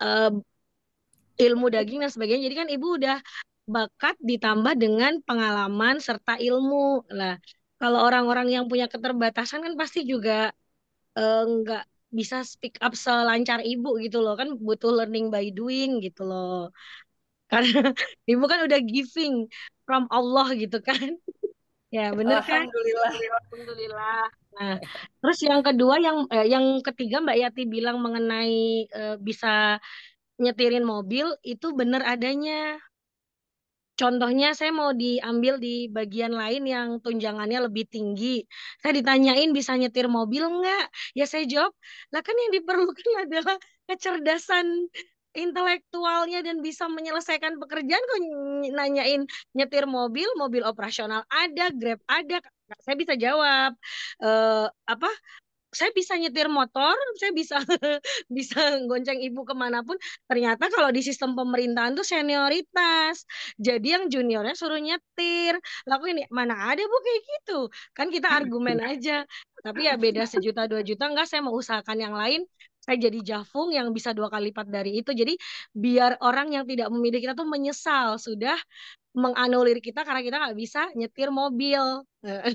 eh, ilmu daging dan sebagainya. Jadi kan Ibu udah bakat ditambah dengan pengalaman serta ilmu. Lah, kalau orang-orang yang punya keterbatasan kan pasti juga nggak bisa speak up selancar Ibu gitu loh. Kan butuh learning by doing gitu loh. Karena Ibu kan udah giving from Allah gitu kan. Ya, bener kan? Alhamdulillah. Alhamdulillah. Nah, terus yang kedua yang ketiga Mbak Yati bilang mengenai bisa nyetirin mobil itu bener adanya. Contohnya saya mau diambil di bagian lain yang tunjangannya lebih tinggi. Saya ditanyain bisa nyetir mobil nggak? Ya saya jawab, lah kan yang diperlukan adalah kecerdasan intelektualnya dan bisa menyelesaikan pekerjaan. Kok nanyain nyetir mobil, mobil operasional ada, Grab ada. Saya bisa jawab, apa saya bisa nyetir motor, saya bisa bisa gonceng ibu kemanapun. Ternyata kalau di sistem pemerintahan tuh senioritas. Jadi yang juniornya suruh nyetir. Laku ini mana ada Bu kayak gitu. Kan kita argumen aja. Tapi ya beda sejuta 2 juta enggak saya mau usahakan yang lain. Saya jadi jafung yang bisa 2 kali lipat dari itu. Jadi biar orang yang tidak memilih kita tuh menyesal sudah menganulir kita karena kita nggak bisa nyetir mobil.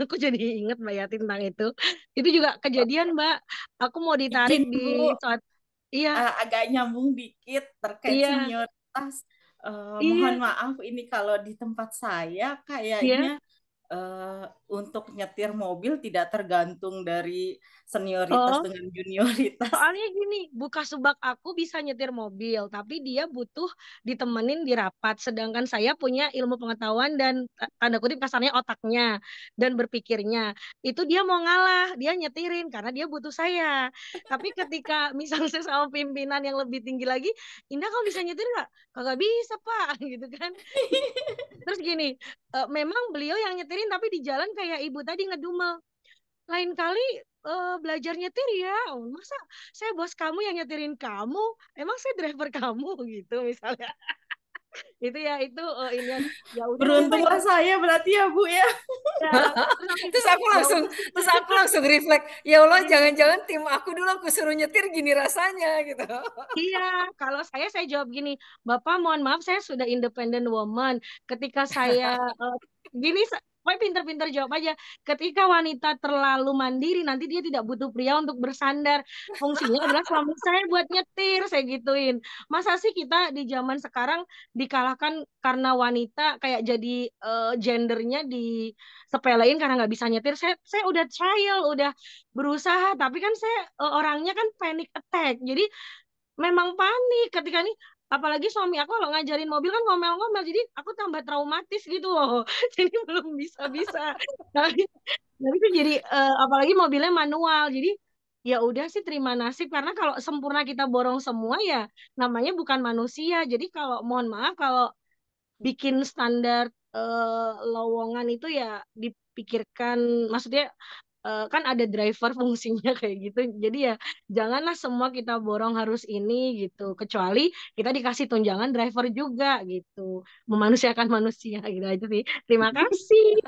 Aku jadi inget Mbak Yati tentang itu. Itu juga kejadian Mbak. Aku mau ditarik Izin di Bu, saat iya, agak nyambung dikit terkait iya, senioritas. Mohon iya, maaf ini kalau di tempat saya iya. kayaknya untuk nyetir mobil tidak tergantung dari senioritas Oh, dengan junioritas. soalnya gini, buka subak aku bisa nyetir mobil, tapi dia butuh ditemenin di rapat. Sedangkan saya punya ilmu pengetahuan dan tanda kutip kasarnya otaknya dan berpikirnya. Itu dia mau ngalah, dia nyetirin karena dia butuh saya. Tapi ketika misalnya saya sama pimpinan yang lebih tinggi lagi, Indah kamu bisa nyetir nggak? Kagak bisa Pak, gitu kan. Terus gini, memang beliau yang nyetirin tapi di jalan kayak ibu tadi ngedumel. Lain kali belajar nyetir ya. Oh, masa saya bos kamu yang nyetirin kamu? Emang saya driver kamu gitu misalnya. Itu ya itu ini ya udah Beruntunglah saya berarti ya Bu ya. ya terus habis Terus itu aku ya langsung, udah terus aku langsung refleks, ya Allah iya jangan-jangan tim aku dulu aku suruh nyetir gini rasanya gitu. iya, kalau saya jawab gini, Bapak mohon maaf saya sudah independent woman. Ketika saya gini, pokoknya pinter-pinter jawab aja. Ketika wanita terlalu mandiri, nanti dia tidak butuh pria untuk bersandar. Fungsinya adalah suami saya buat nyetir, saya gituin. Masa sih kita di zaman sekarang dikalahkan karena wanita kayak jadi gendernya disepelein karena nggak bisa nyetir. Saya udah trial, udah berusaha, tapi kan saya orangnya kan panic attack. Jadi memang panik ketika nih apalagi suami aku kalau ngajarin mobil kan ngomel-ngomel jadi aku tambah traumatis gitu loh jadi belum bisa-bisa tapi itu jadi apalagi mobilnya manual jadi ya udah sih terima nasib karena kalau sempurna kita borong semua ya namanya bukan manusia jadi kalau mohon maaf kalau bikin standar lowongan itu ya dipikirkan maksudnya kan ada driver fungsinya kayak gitu jadi ya janganlah semua kita borong harus ini gitu kecuali kita dikasih tunjangan driver juga gitu memanusiakan manusia gitu aja sih terima kasih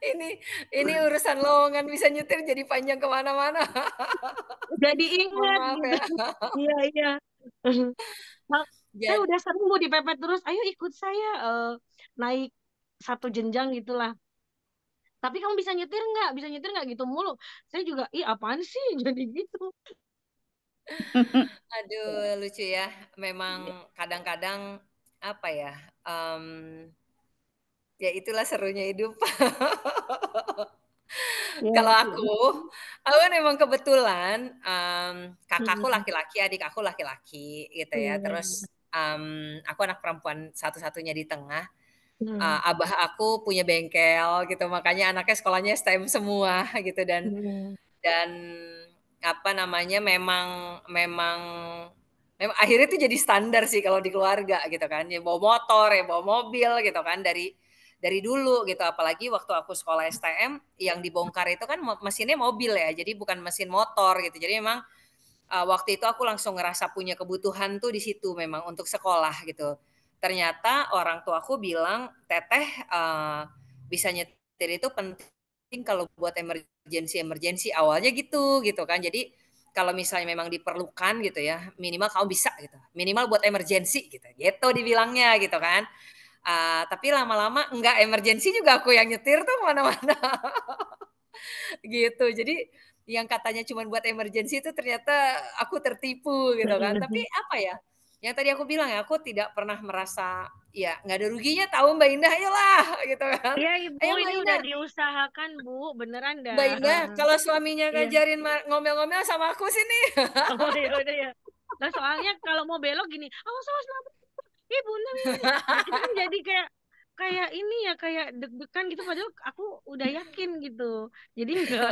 Ini ini urusan lowongan bisa nyetir jadi panjang kemana-mana. jadi Mohon ingat maaf gitu ya. iya iya Nah, saya Jadi, udah sering mau dipepet terus ayo ikut saya naik satu jenjang gitulah tapi kamu bisa nyetir nggak gitu mulu saya juga ih apaan sih jadi gitu aduh lucu ya. Memang kadang-kadang apa ya? em, ya itulah serunya hidup. ya Kalau sih aku kan emang kebetulan, kakakku Hmm, laki-laki, adik aku laki-laki gitu ya. hmm, Terus, aku anak perempuan satu-satunya di tengah, hmm, abah aku punya bengkel gitu, makanya anaknya sekolahnya STEM semua gitu hmm, dan apa namanya, memang memang memang akhirnya itu jadi standar sih kalau di keluarga gitu kan, ya bawa motor, ya bawa mobil gitu kan dari dulu gitu. Apalagi waktu aku sekolah STM yang dibongkar itu kan mesinnya mobil ya, jadi bukan mesin motor gitu. Jadi memang waktu itu aku langsung ngerasa punya kebutuhan tuh di situ memang untuk sekolah gitu. Ternyata orang tuaku bilang, "Teteh, bisa nyetir itu penting kalau buat emergency-emergency." Awalnya gitu kan. Jadi kalau misalnya memang diperlukan gitu ya, minimal kamu bisa gitu. Minimal buat emergency gitu. Gitu dibilangnya gitu kan. Tapi lama-lama enggak emergency juga aku yang nyetir tuh mana-mana gitu. Jadi yang katanya cuma buat emergency itu ternyata aku tertipu gitu kan. Tapi hmm. apa ya? Yang tadi aku bilang ya, aku tidak pernah merasa ya nggak ada ruginya tahu Mbak Indah, ayolah gitu kan. Iya Ibu, Ayo Mbak ini udah Indah, diusahakan Bu, beneran Mbak dah. Indah kalau suaminya Iya. ngajarin ngomel-ngomel sama aku sini. Oh iya udah ya. Nah soalnya kalau mau belok gini, awas awas lah, ibu bener ini. Nah kita kan jadi kayak kayak ini ya kayak deg-degan gitu padahal aku udah yakin gitu. Jadi enggak.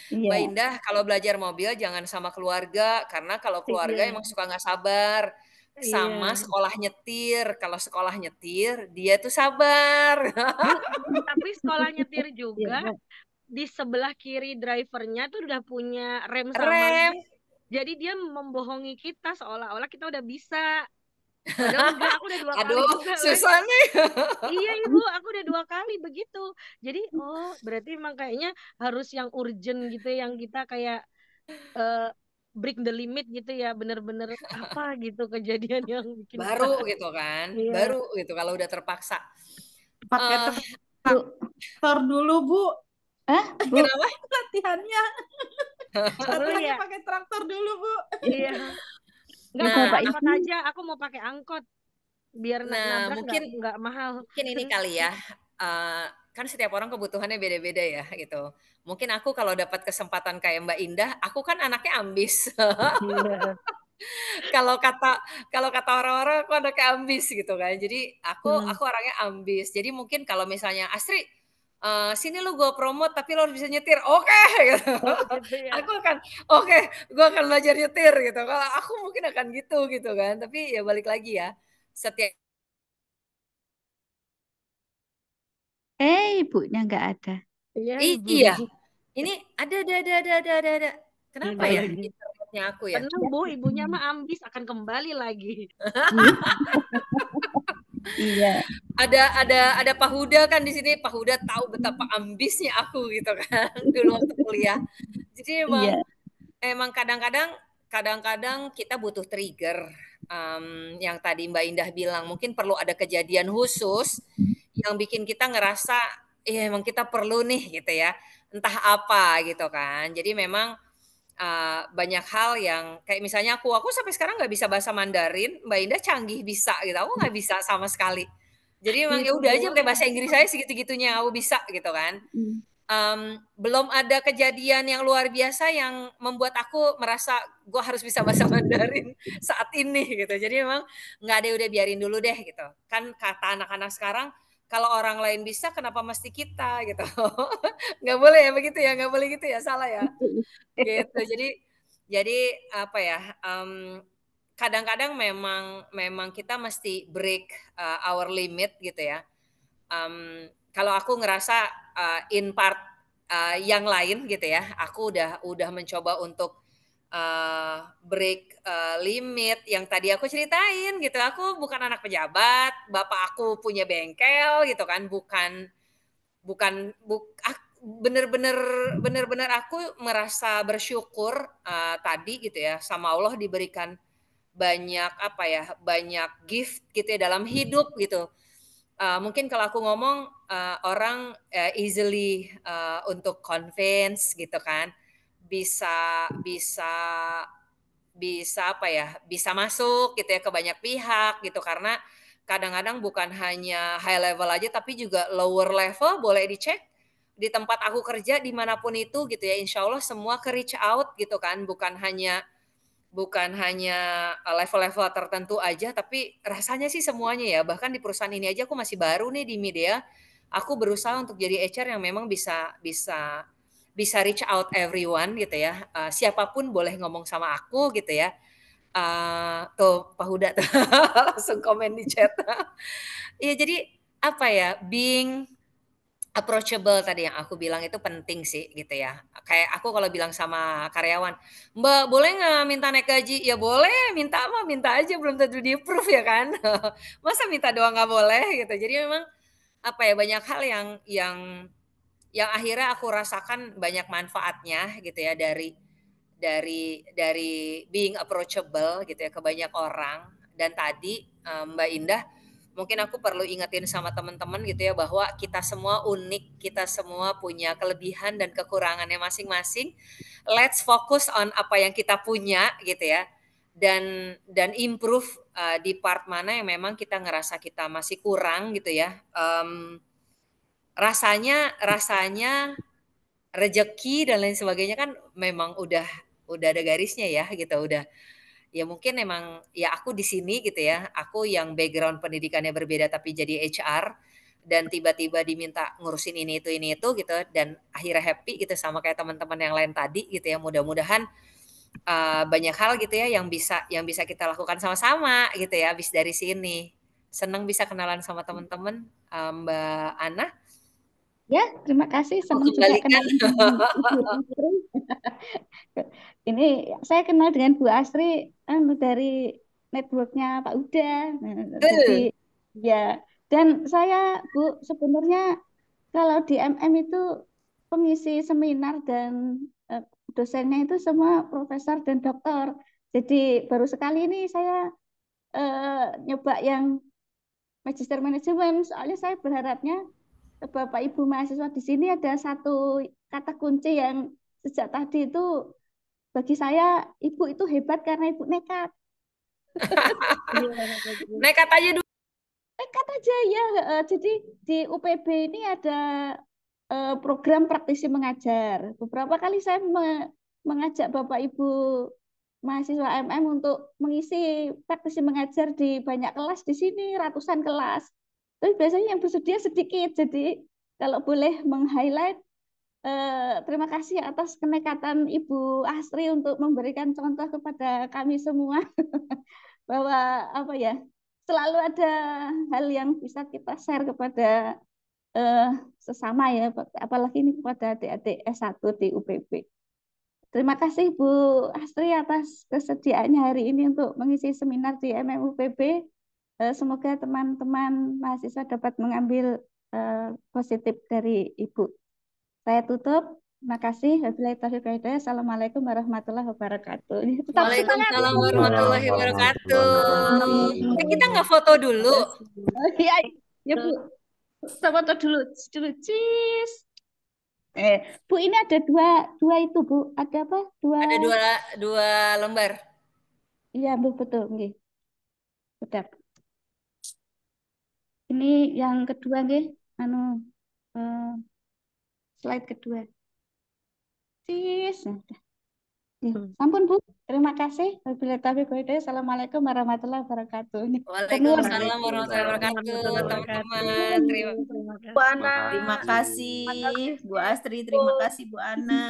Mbak Iya. Indah, kalau belajar mobil jangan sama keluarga, karena kalau keluarga Iya, emang suka nggak sabar. Sama iya. sekolah nyetir, kalau sekolah nyetir, dia tuh sabar. Bu, tapi sekolah nyetir juga Iya. di sebelah kiri drivernya tuh udah punya rem sama. Rem. Jadi dia membohongi kita seolah-olah kita udah bisa. Padahal enggak, aku udah 2 kali Aduh, juga les. susah nih. Iya ibu, aku udah 2 kali begitu. Jadi oh berarti emang kayaknya harus yang urgent gitu, yang kita kayak eh, break the limit gitu ya, bener-bener apa gitu kejadian yang bikin kita. Baru gitu kan, Iya, baru gitu kalau udah terpaksa. Pakai Eh, Bu. traktor dulu Bu Bu. kenapa? latihannya. seru Latihannya ya. pakai traktor dulu Bu. Iya, nggak Bu, pakai Nah, Bapak angkot Ibu. aja. Aku mau pakai angkot biar nah nabrak mungkin nggak mahal. mungkin ini kali ya. Kan setiap orang kebutuhannya beda-beda ya gitu. Mungkin aku kalau dapat kesempatan kayak Mbak Indah, aku kan anaknya ambis. Iya. Kalau kata kalau kata orang-orang aku anaknya ambis gitu kan. Jadi Hmm. aku orangnya ambis. Jadi mungkin kalau misalnya Astri sini lu gue promote tapi lo harus bisa nyetir. Oke gitu. Oh gitu ya. Aku akan oke, gue akan belajar nyetir gitu. Kalau aku mungkin akan gitu kan. Tapi ya balik lagi ya. Setiap Ibunya nggak ada. Iya ibu. iya. Ini ada. Kenapa Ada ya? lagi. Internetnya aku ya. Tenang Bu, ibunya mah ambis akan kembali lagi. Iya. Ada Pak Huda kan di sini. Pak Huda tahu betapa ambisnya aku gitu kan dulu waktu kuliah. Jadi Iya. emang kadang-kadang kita butuh trigger. Yang tadi Mbak Indah bilang mungkin perlu ada kejadian khusus yang bikin kita ngerasa ya emang kita perlu nih gitu ya. Entah apa gitu kan. Jadi memang banyak hal yang kayak misalnya aku sampai sekarang nggak bisa bahasa Mandarin, Mbak Indah canggih bisa gitu, aku nggak bisa sama sekali. Jadi memang ya Gitu udah aja Bu. pakai bahasa Inggris saya segitu-gitunya aku bisa gitu kan. Belum ada kejadian yang luar biasa yang membuat aku merasa gue harus bisa bahasa Mandarin saat ini gitu. Jadi memang nggak ada, udah biarin dulu deh gitu. Kan kata anak-anak sekarang, kalau orang lain bisa kenapa mesti kita gitu. Nggak boleh ya begitu ya, nggak boleh gitu ya, salah ya. Gitu. Jadi apa ya? Kadang-kadang memang kita mesti break our limit gitu ya. Kalau aku ngerasa in part yang lain gitu ya, aku udah mencoba untuk break limit yang tadi aku ceritain gitu. Aku bukan anak pejabat, bapak aku punya bengkel gitu kan, bukan bukan buk bener-bener bener-bener aku merasa bersyukur tadi gitu ya, sama Allah diberikan banyak apa ya, banyak gift gitu ya dalam hidup gitu. Mungkin kalau aku ngomong orang easily untuk convince gitu kan, bisa bisa bisa apa ya, bisa masuk gitu ya ke banyak pihak gitu, karena kadang-kadang bukan hanya high level aja tapi juga lower level boleh dicek di tempat aku kerja dimanapun itu gitu ya, insya Allah semua ke reach out gitu kan, bukan hanya level-level tertentu aja, tapi rasanya sih semuanya ya. Bahkan di perusahaan ini aja aku masih baru nih di media. Aku berusaha untuk jadi HR yang memang bisa bisa bisa reach out everyone gitu ya. Siapapun boleh ngomong sama aku gitu ya. Tuh Pak Huda tuh langsung komen di chat. Iya jadi apa ya, being approachable tadi yang aku bilang itu penting sih gitu ya. Kayak aku kalau bilang sama karyawan, "Mbak, boleh nggak minta naik gaji?" Ya boleh, minta mah minta aja, belum tentu di-approve ya kan. Masa minta doang nggak boleh gitu. Jadi memang apa ya, banyak hal yang akhirnya aku rasakan banyak manfaatnya gitu ya dari being approachable gitu ya ke banyak orang. Dan tadi Mbak Indah, mungkin aku perlu ingetin sama teman-teman gitu ya bahwa kita semua unik, kita semua punya kelebihan dan kekurangannya masing-masing. Let's focus on apa yang kita punya gitu ya. Dan improve di part mana yang memang kita ngerasa kita masih kurang gitu ya. Rasanya rejeki dan lain sebagainya kan memang udah ada garisnya ya gitu, udah ya mungkin emang ya aku di sini gitu ya, aku yang background pendidikannya berbeda tapi jadi HR dan tiba-tiba diminta ngurusin ini itu gitu dan akhirnya happy gitu sama kayak teman-teman yang lain tadi gitu ya. Mudah-mudahan banyak hal gitu ya yang bisa kita lakukan sama-sama gitu ya habis dari sini. Senang bisa kenalan sama teman-teman, Mbak Ana. Ya, terima kasih. Aku Senang juga kembalikan. kenal dengan Ibu Astri. Ini saya kenal dengan Bu Astri dari networknya Pak Uda. Nah, jadi Betul. ya, dan saya Bu sebenarnya kalau di MM itu pengisi seminar dan eh, dosennya itu semua profesor dan dokter. Jadi baru sekali ini saya nyoba yang magister manajemen. Soalnya saya berharapnya Bapak Ibu mahasiswa di sini ada satu kata kunci yang sejak tadi itu bagi saya ibu itu hebat karena ibu nekat. Nekat aja dulu. Nekat aja ya. Jadi di UPB ini ada program praktisi mengajar. Beberapa kali saya mengajak Bapak Ibu mahasiswa MM untuk mengisi praktisi mengajar di banyak kelas di sini, ratusan kelas. Tapi biasanya yang bersedia sedikit. Jadi kalau boleh meng-highlight, terima kasih atas kenekatan Ibu Astri untuk memberikan contoh kepada kami semua bahwa apa ya, selalu ada hal yang bisa kita share kepada eh, sesama ya, apalagi ini kepada adik-adik S1 di UPB. Terima kasih Bu Astri atas kesediaannya hari ini untuk mengisi seminar di MMUPB. Semoga teman-teman mahasiswa dapat mengambil positif dari Ibu. Saya tutup. Terima kasih. Wabillahi taufiq wal hidayah. Assalamualaikum warahmatullahi wabarakatuh. Tetap semangat. Waalaikumsalam warahmatullahi wabarakatuh. Kita nggak foto dulu. Oh, iya, ya Bu. Kita foto dulu. Cheese. Bu, ini ada dua itu Bu. Ada apa? Ada dua lembar. Iya Bu, betul. Nggih. Sedap. Ini yang kedua nggih. Slide kedua. Cheese. Sampun Bu. Terima kasih. Wabillahi taufiq wal hidayah. Assalamualaikum warahmatullahi wabarakatuh. Waalaikumsalam warahmatullahi wabarakatuh, teman-teman. Bu Ana. Terima kasih Bu Astri, terima kasih Bu Ana.